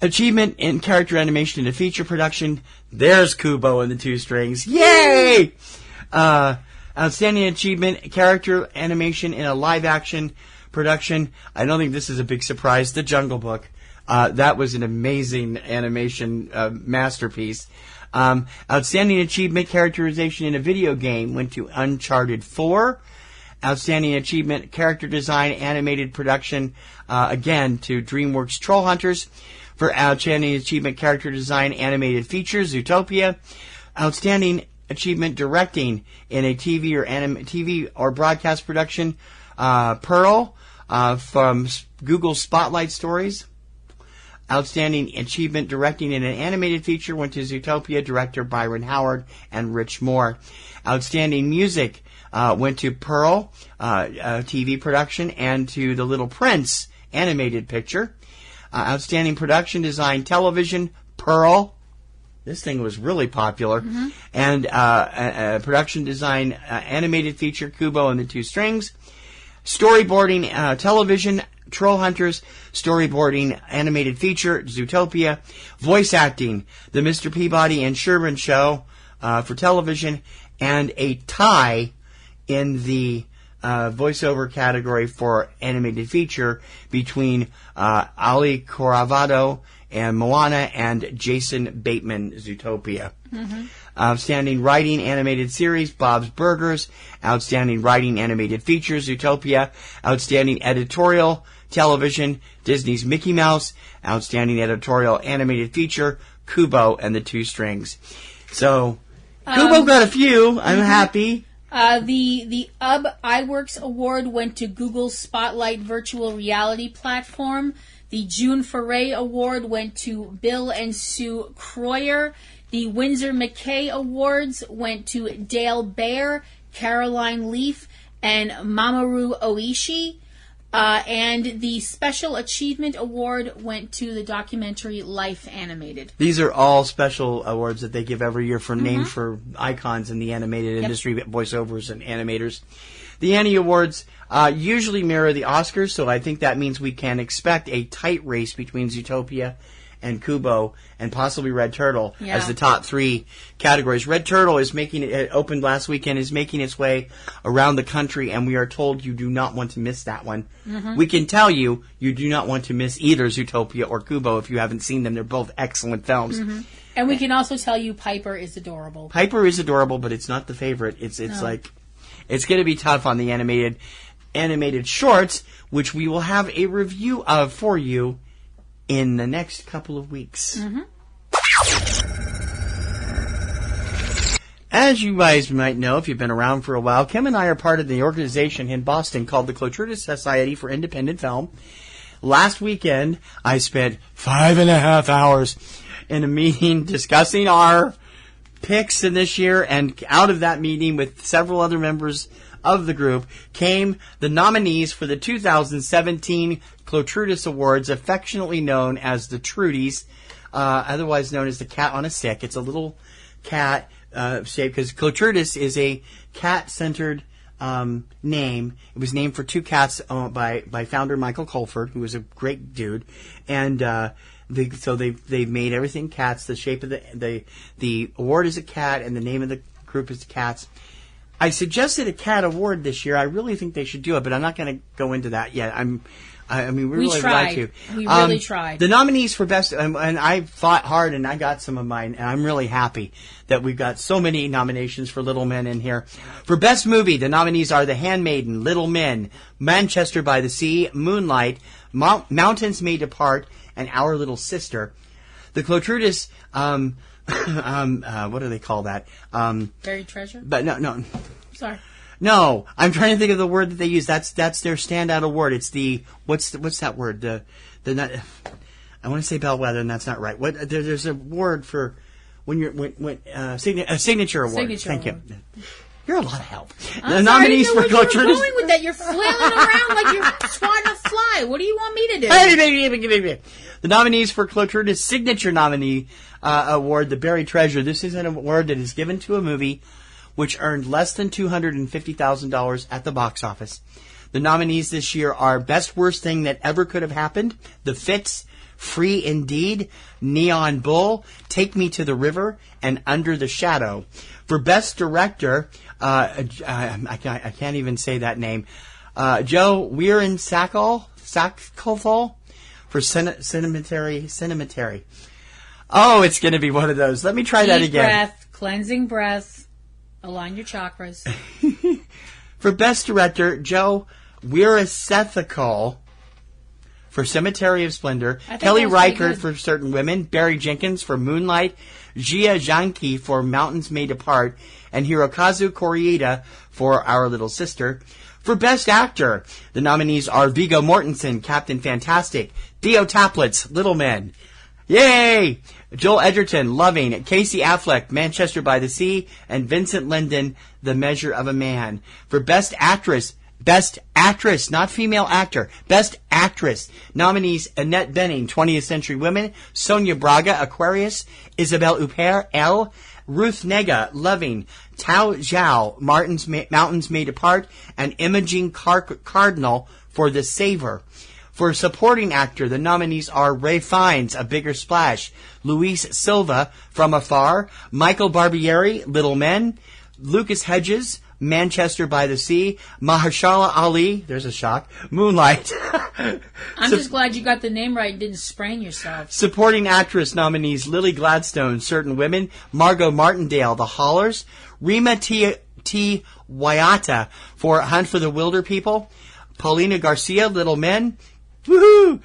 Achievement in Character Animation in a Feature Production. There's Kubo and the Two Strings. Yay! Outstanding Achievement Character Animation in a Live Action Production. I don't think this is a big surprise. The Jungle Book. That was an amazing animation masterpiece. Outstanding Achievement Characterization in a Video Game went to Uncharted 4. Outstanding Achievement Character Design Animated Production, again, to DreamWorks Troll Hunters. For Outstanding Achievement Character Design Animated Feature, Zootopia. Outstanding Achievement Directing in a TV or broadcast production, Pearl, from Google Spotlight Stories. Outstanding Achievement Directing in an Animated Feature went to Zootopia, director Byron Howard and Rich Moore. Outstanding Music went to Pearl, TV production, and to The Little Prince animated picture. Outstanding Production Design Television, Pearl. This thing was really popular. And Production Design Animated Feature, Kubo and the Two Strings. Storyboarding Television, Troll Hunters. Storyboarding Animated Feature, Zootopia. Voice Acting, The Mr. Peabody and Sherman Show for television. And a tie in the voiceover category for animated feature between Ali Corravado and Moana and Jason Bateman, Zootopia. Outstanding Writing Animated Series, Bob's Burgers. Outstanding Writing Animated Feature, Zootopia. Outstanding Editorial Television, Disney's Mickey Mouse. Outstanding Editorial Animated Feature, Kubo and the Two Strings. So, Kubo got a few. I'm happy. The iWorks Award went to Google's Spotlight virtual reality platform. The June Foray Award went to Bill and Sue Croyer. The Windsor McKay Awards went to Dale Baer, Caroline Leaf, and Mamoru Oishi. And the Special Achievement Award went to the documentary Life Animated. These are all special awards that they give every year for names for icons in the animated industry, voiceovers and animators. The Annie Awards usually mirror the Oscars, so I think that means we can expect a tight race between Zootopia and Kubo and possibly Red Turtle as the top three categories. Red Turtle is it opened last weekend, is making its way around the country, and we are told you do not want to miss that one. We can tell you do not want to miss either Zootopia or Kubo if you haven't seen them. They're both excellent films. And we can also tell you Piper is adorable. Piper is adorable, but it's not the favorite. It's like, it's going to be tough on the animated shorts, which we will have a review of for you in the next couple of weeks. As you guys might know, if you've been around for a while, Kim and I are part of the organization in Boston called the Chlotruds Society for Independent Film. Last weekend, I spent 5.5 hours in a meeting discussing our picks in this year, and out of that meeting with several other members of the group came the nominees for the 2017 Chlotruds Awards, affectionately known as the Trudies, otherwise known as the cat on a stick. It's a little cat shape because Chlotruds is a cat-centered name. It was named for two cats by founder Michael Colford, who was a great dude, and so they've made everything cats. The shape of the award is a cat, and the name of the group is Cats. I suggested a cat award this year. I really think they should do it, but I'm not going to go into that yet. I mean, we really would like to. We really tried. The nominees for best, and I fought hard, and I got some of mine, and I'm really happy that we've got so many nominations for Little Men in here. For best movie, the nominees are The Handmaiden, Little Men, Manchester by the Sea, Moonlight, Mountains May Depart, and Our Little Sister. The Chlotruds, what do they call that? Buried treasure? But no. Sorry. No, I'm trying to think of the word that they use. That's their standout award. It's the what's that word? I want to say bellwether, and that's not right. There's a word for when you're a signature award. Signature Thank award. you. You're a lot of help. I'm The sorry, nominees I didn't know for where you were Chlotruds. going with that. You're flailing around like you're swatting a fly. What do you want me to do? The nominees for Chlotruds' signature nominee award, the Buried Treasure. This is an award that is given to a movie which earned less than $250,000 at the box office. The nominees this year are Best Worst Thing That Ever Could Have Happened, The Fits, Free Indeed, Neon Bull, Take Me to the River, and Under the Shadow. For Best Director, I can't even say that name, Joe Weirensackle for Cinematary. Oh, it's going to be one of those. Let me try that again. Deep breath, cleansing breath. Align your chakras. For Best Director, Joe Weirensackle for Cemetery of Splendor, Kelly Reichardt for Certain Women, Barry Jenkins for Moonlight, Jia Zhangki for Mountains May Depart, and Hirokazu Koreeda for Our Little Sister. For Best Actor, the nominees are Viggo Mortensen, Captain Fantastic, Theo Taplitz, Little Men. Yay! Joel Edgerton, Loving, Casey Affleck, Manchester by the Sea, and Vincent Lindon, The Measure of a Man. For Best Actress, not female actor, Best Actress, nominees Annette Bening, 20th Century Women, Sonia Braga, Aquarius, Isabelle Huppert, Elle, Ruth Negga, Loving, Tao Zhao, Mountains May Depart, and Imogen Cardinal for The Saver. For supporting actor, the nominees are Ray Fiennes, A Bigger Splash, Luis Silva, From Afar, Michael Barbieri, Little Men, Lucas Hedges, Manchester by the Sea, Mahershala Ali, there's a shock, Moonlight. I'm just glad you got the name right and didn't sprain yourself. Supporting actress nominees Lily Gladstone, Certain Women, Margot Martindale, The Haulers, Rima T. Wayata for Hunt for the Wilder People, Paulina Garcia, Little Men, woohoo!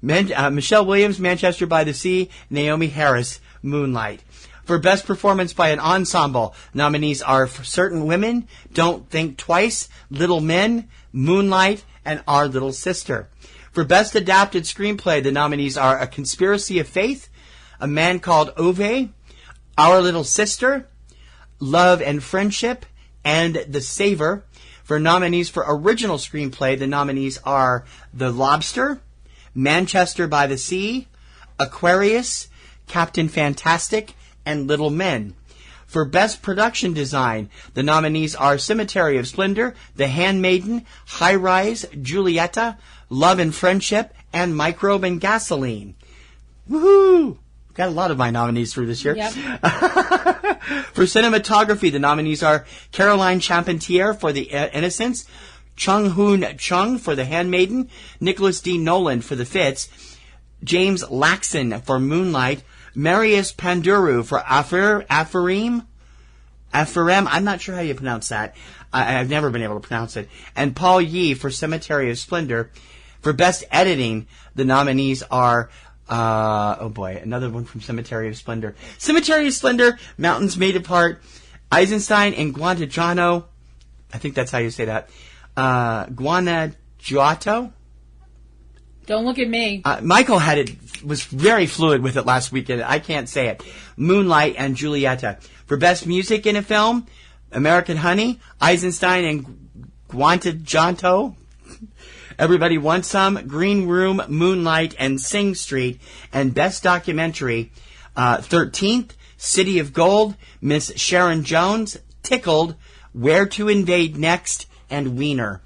Michelle Williams, Manchester by the Sea, Naomi Harris, Moonlight. For Best Performance by an Ensemble, nominees are For Certain Women, Don't Think Twice, Little Men, Moonlight, and Our Little Sister. For Best Adapted Screenplay, the nominees are A Conspiracy of Faith, A Man Called Ove, Our Little Sister, Love and Friendship, and The Saver. For nominees for Original Screenplay, the nominees are The Lobster, Manchester by the Sea, Aquarius, Captain Fantastic, and Little Men. For Best Production Design, the nominees are Cemetery of Splendor, The Handmaiden, High Rise, Julieta, Love and Friendship, and Microbe and Gasoline. Woohoo! Got a lot of my nominees for this year. Yep. For cinematography, the nominees are Caroline Champentier for The Innocents, Chung Hoon Chung for The Handmaiden, Nicholas D. Nolan for The Fits, James Laxon for Moonlight, Marius Panduru for Afirim, I'm not sure how you pronounce that. I've never been able to pronounce it. And Paul Yee for Cemetery of Splendor. For Best Editing, the nominees are another one from Cemetery of Splendor. Cemetery of Splendor, Mountains May Depart, Eisenstein and Guanajuato. I think that's how you say that. Guanajuato? Don't look at me. Michael was very fluid with it last weekend. I can't say it. Moonlight and Julieta. For For Best Music in a Film, American Honey, Eisenstein and Guantanamo, Everybody Wants Some, Green Room, Moonlight, and Sing Street. And Best Documentary, 13th, City of Gold, Miss Sharon Jones, Tickled, Where to Invade Next, and Wiener.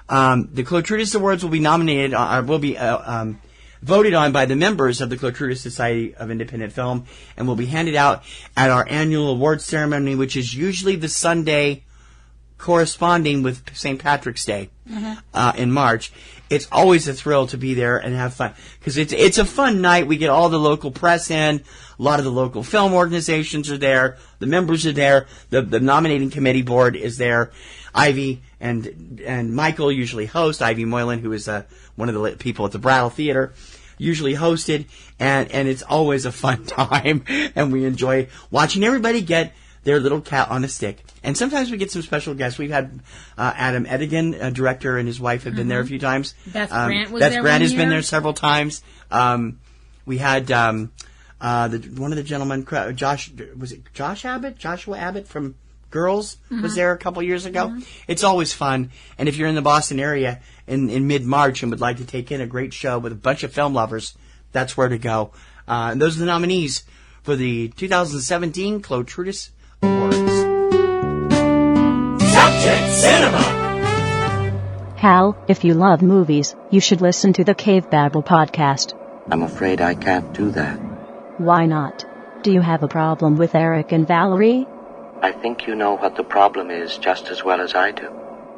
The Chlotruds Awards will be nominated, voted on by the members of the Chlotruds Society of Independent Film, and will be handed out at our annual awards ceremony, which is usually the Sunday corresponding with St. Patrick's Day in March. It's always a thrill to be there and have fun, because it's a fun night. We get all the local press in. A lot of the local film organizations are there. The members are there. The nominating committee board is there. Ivy and Michael usually host. Ivy Moylan, who is one of the people at the Brattle Theater, usually hosted, and it's always a fun time, and we enjoy watching everybody get their little cat on a stick. And sometimes we get some special guests. We've had Adam Edigan, a director, and his wife have been there a few times. Beth Grant was Beth there Grant one has year. been there several times. We had one of the gentlemen, Joshua Abbott from Girls was there a couple years ago. It's always fun. And if you're in the Boston area in mid-March and would like to take in a great show with a bunch of film lovers, that's where to go. And those are the nominees for the 2017 Chlotruds Awards. Subject Cinema. Hal, if you love movies, you should listen to the Cavebabble podcast. I'm afraid I can't do that. Why not? Do you have a problem with Eric and Valerie? I think you know what the problem is just as well as I do.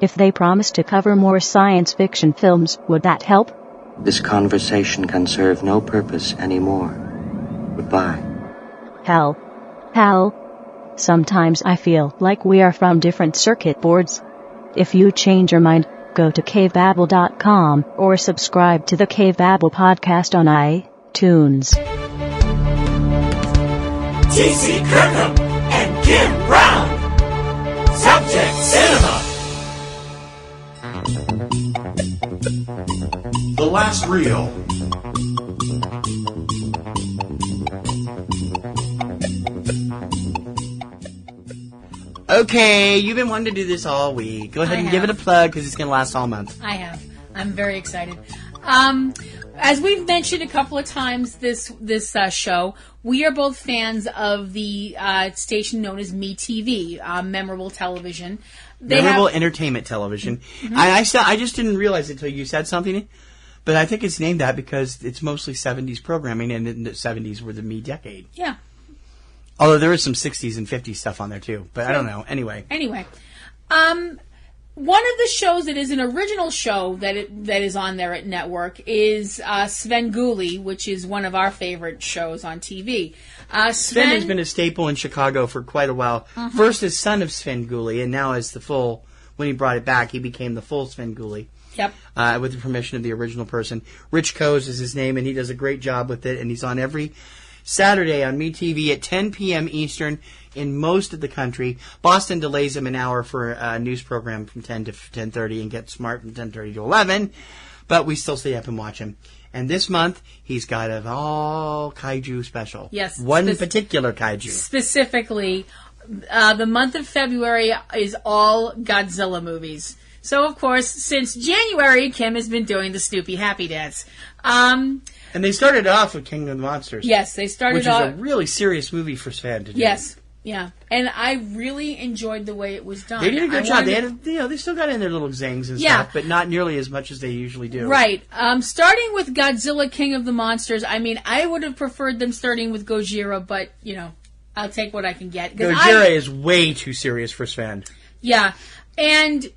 If they promise to cover more science fiction films, would that help? This conversation can serve no purpose anymore. Goodbye. Hal. Sometimes I feel like we are from different circuit boards. If you change your mind, go to cavebabble.com or subscribe to the Cavebabble podcast on iTunes. T.C. Kirkham and Kim Brown. Subject Cinema. The Last Reel. Okay, you've been wanting to do this all week. Go ahead and give it a plug, because it's going to last all month. I have. I'm very excited. As we've mentioned a couple of times this show, we are both fans of the station known as MeTV, Memorable Television. Memorable Entertainment Television. I just didn't realize it until you said something, but I think it's named that because it's mostly 70s programming, and in the 70s were the me decade. Yeah. Although there is some 60s and 50s stuff on there too, but I don't know. Anyway, one of the shows that is an original show that is on there at network is Svengoolie, which is one of our favorite shows on TV. Sven has been a staple in Chicago for quite a while. First as son of Svengoolie, and now as when he brought it back, he became the full Svengoolie. Yep. With the permission of the original person. Rich Coase is his name, and he does a great job with it, and he's on every Saturday on MeTV at 10 p.m. Eastern in most of the country. Boston delays him an hour for a news program from 10 to 10:30 and Get Smart from 10:30 to 11, but we still stay up and watch him. And this month, he's got an all kaiju special. Yes. One particular kaiju. Specifically, the month of February is all Godzilla movies. So, of course, since January, Kim has been doing the Snoopy Happy Dance. And they started off with King of the Monsters. Yes, they started off... Which is a really serious movie for Sven to do. Yes, yeah. And I really enjoyed the way it was done. They did a good job. They still got in their little zings and stuff, but not nearly as much as they usually do. Right. Starting with Godzilla, King of the Monsters, I mean, I would have preferred them starting with Gojira, but, I'll take what I can get. Gojira is way too serious for Sven. Yeah. And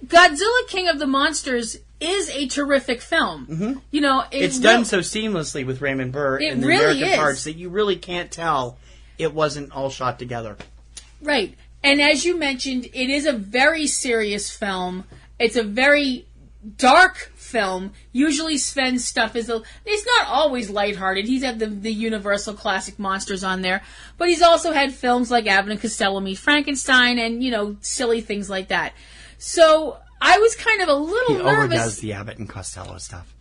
Godzilla, King of the Monsters is a terrific film. It's done so seamlessly with Raymond Burr in the American parts that you really can't tell it wasn't all shot together. Right. And as you mentioned, it is a very serious film. It's a very dark film. Usually Sven's stuff it's not always lighthearted. He's had the Universal classic monsters on there, but he's also had films like Abbott and Costello Meet Frankenstein and, silly things like that. So I was kind of a little nervous. He overdoes the Abbott and Costello stuff.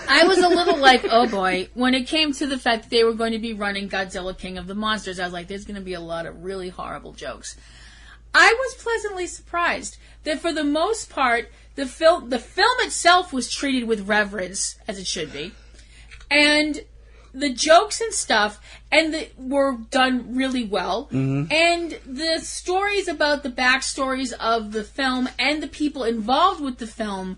I was a little like, oh boy, when it came to the fact that they were going to be running Godzilla King of the Monsters, I was like, there's going to be a lot of really horrible jokes. I was pleasantly surprised that for the most part, the film itself was treated with reverence, as it should be. And the jokes and stuff were done really well. Mm-hmm. And the stories about the backstories of the film and the people involved with the film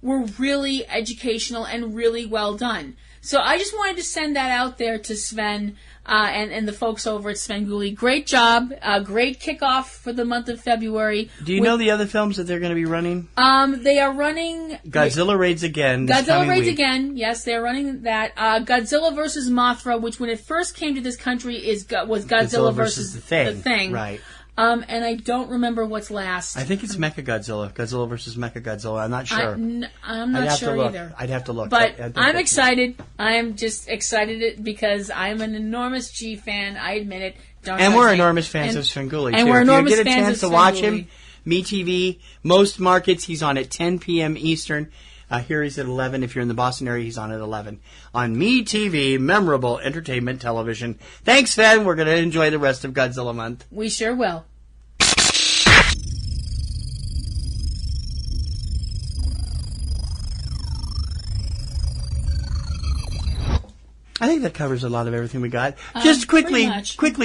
were really educational and really well done. So I just wanted to send that out there to Sven and the folks over at Svengoolie. Great job. Great kickoff for the month of February. Do you know the other films that they're going to be running? They are running... Godzilla Raids Again. Godzilla Raids Again. Yes, they're running that. Godzilla vs. Mothra, which when it first came to this country was Godzilla vs. The Thing. Right. And I don't remember what's last. I think it's Mechagodzilla. Godzilla versus Mechagodzilla. I'm not sure. I'm not sure either. I'd have to look. But I'm excited. I'm just excited because I'm an enormous G fan. I admit it. And we're enormous fans of Svengoolie, too. And we're enormous fans of If you get a chance to watch him, MeTV, most markets, he's on at 10 p.m. Eastern. Here he's at 11. If you're in the Boston area, he's on at 11. On MeTV, memorable entertainment television. Thanks, Sven. We're going to enjoy the rest of Godzilla month. We sure will. I think that covers a lot of everything we got. Just quickly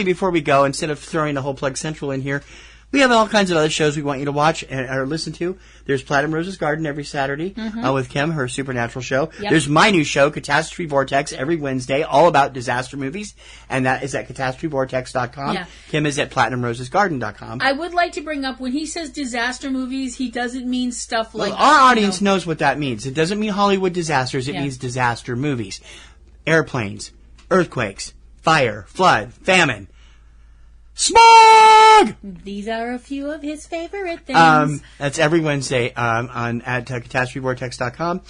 before we go, instead of throwing the whole Plug Central in here, we have all kinds of other shows we want you to watch or listen to. There's Platinum Rose's Garden every Saturday with Kim, her supernatural show. Yep. There's my new show, Catastrophe Vortex, every Wednesday, all about disaster movies, and that is at catastrophevortex.com. Yeah. Kim is at platinumrosesgarden.com. I would like to bring up, when he says disaster movies, he doesn't mean stuff like... Well, our audience knows what that means. It doesn't mean Hollywood disasters. It means disaster movies. Airplanes, earthquakes, fire, flood, famine, smog! These are a few of his favorite things. That's every Wednesday at catastrophevortex.com.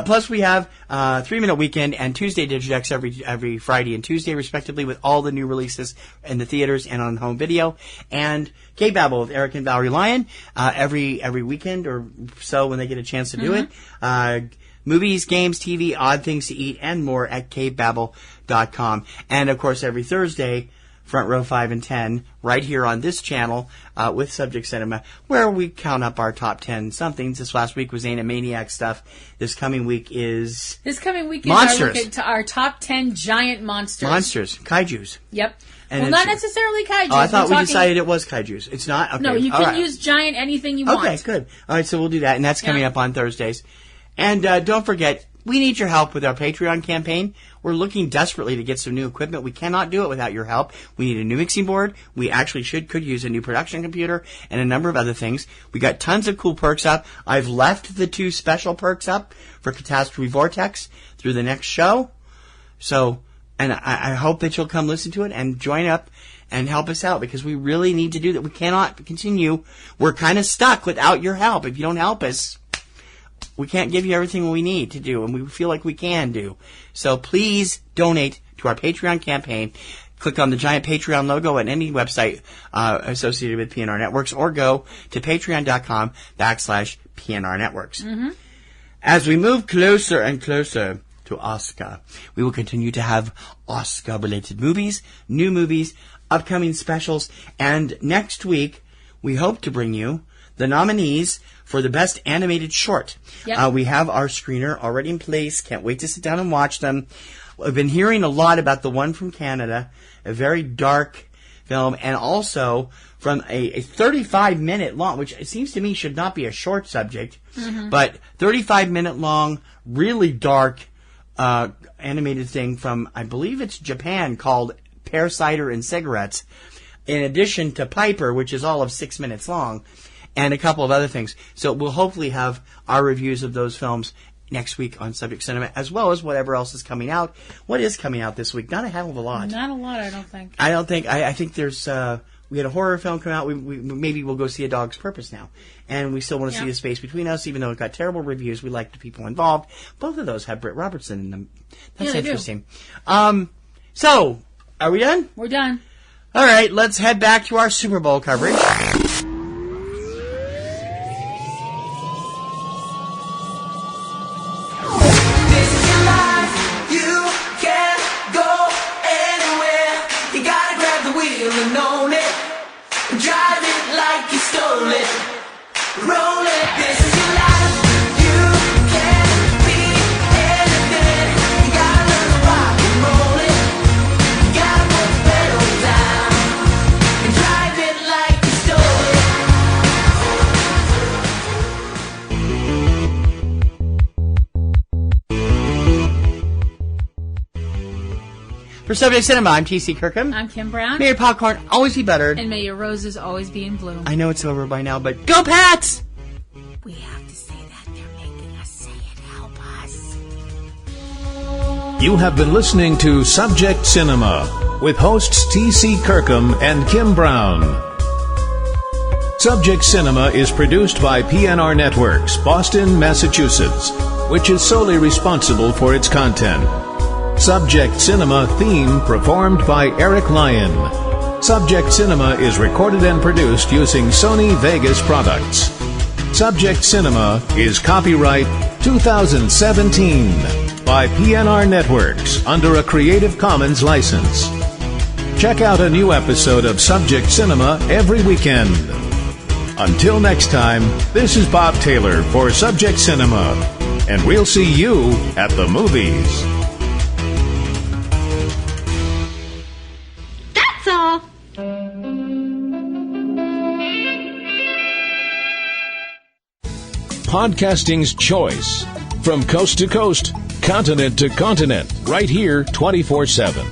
Plus, we have 3 Minute Weekend and Tuesday Digidex every Friday and Tuesday, respectively, with all the new releases in the theaters and on home video. And Cavebabble with Eric and Valerie Lyon every weekend or so when they get a chance to do it. Movies, games, TV, odd things to eat, and more at Cavebabble.com. And, of course, every Thursday, Front Row 5 and 10, right here on this channel with Subject Cinema, where we count up our top 10 somethings. This last week was Animaniac stuff. This coming week is monsters. Our top 10 giant monsters. Monsters. Kaijus. Yep. And not necessarily kaijus. Oh, I thought we decided it was kaijus. It's not? Okay. No, you can use giant anything you want. Okay, good. All right, so we'll do that, and that's coming up on Thursdays. And don't forget, we need your help with our Patreon campaign. We're looking desperately to get some new equipment. We cannot do it without your help. We need a new mixing board. We actually could use a new production computer and a number of other things. We got tons of cool perks up. I've left the 2 special perks up for Catastrophe Vortex through the next show. So, and I hope that you'll come listen to it and join up and help us out, because we really need to do that. We cannot continue. We're kind of stuck without your help. If you don't help us, we can't give you everything we need to do, and we feel like we can do. So please donate to our Patreon campaign. Click on the giant Patreon logo at any website associated with PNR Networks, or go to patreon.com/PNR Networks. As we move closer and closer to Oscar, we will continue to have Oscar-related movies, new movies, upcoming specials, and next week we hope to bring you the nominees for the Best Animated Short. Yep. We have our screener already in place. Can't wait to sit down and watch them. I've been hearing a lot about the one from Canada, a very dark film, and also from a 35-minute long, which it seems to me should not be a short subject, but 35-minute long, really dark animated thing from, I believe it's Japan, called Pear Cider and Cigarettes, in addition to Piper, which is all of 6 minutes long, and a couple of other things. So we'll hopefully have our reviews of those films next week on Subject Cinema, as well as whatever else is coming out. What is coming out this week? Not a hell of a lot. Not a lot, I don't think. I think there's... we had a horror film come out. We maybe we'll go see A Dog's Purpose now. And we still want to see The Space Between Us, even though it got terrible reviews. We like the people involved. Both of those have Britt Robertson in them. That's interesting. So, are we done? We're done. All right, let's head back to our Super Bowl coverage. This and own it. Drive it like you stole it. Roll it, this is your life. You can be anything. You gotta learn to rock and roll it. You gotta put the pedal down and drive it like you stole it. For Subject Cinema, I'm T.C. Kirkham. I'm Kim Brown. May your popcorn always be buttered. And may your roses always be in bloom. I know it's over by now, but go Pats! We have to say that. They're making us say it. Help us. You have been listening to Subject Cinema with hosts T.C. Kirkham and Kim Brown. Subject Cinema is produced by PNRNetworks, Boston, Massachusetts, which is solely responsible for its content. Subject Cinema theme performed by Eric Lyon. Subject Cinema is recorded and produced using Sony Vegas products. Subject Cinema is copyright 2017 by PNRNetworks under a Creative Commons license. Check out a new episode of Subject Cinema every weekend. Until next time, this is Bob Taylor for Subject Cinema, and we'll see you at the movies. That's all. Podcasting's choice. From coast to coast, continent to continent, right here 24/7.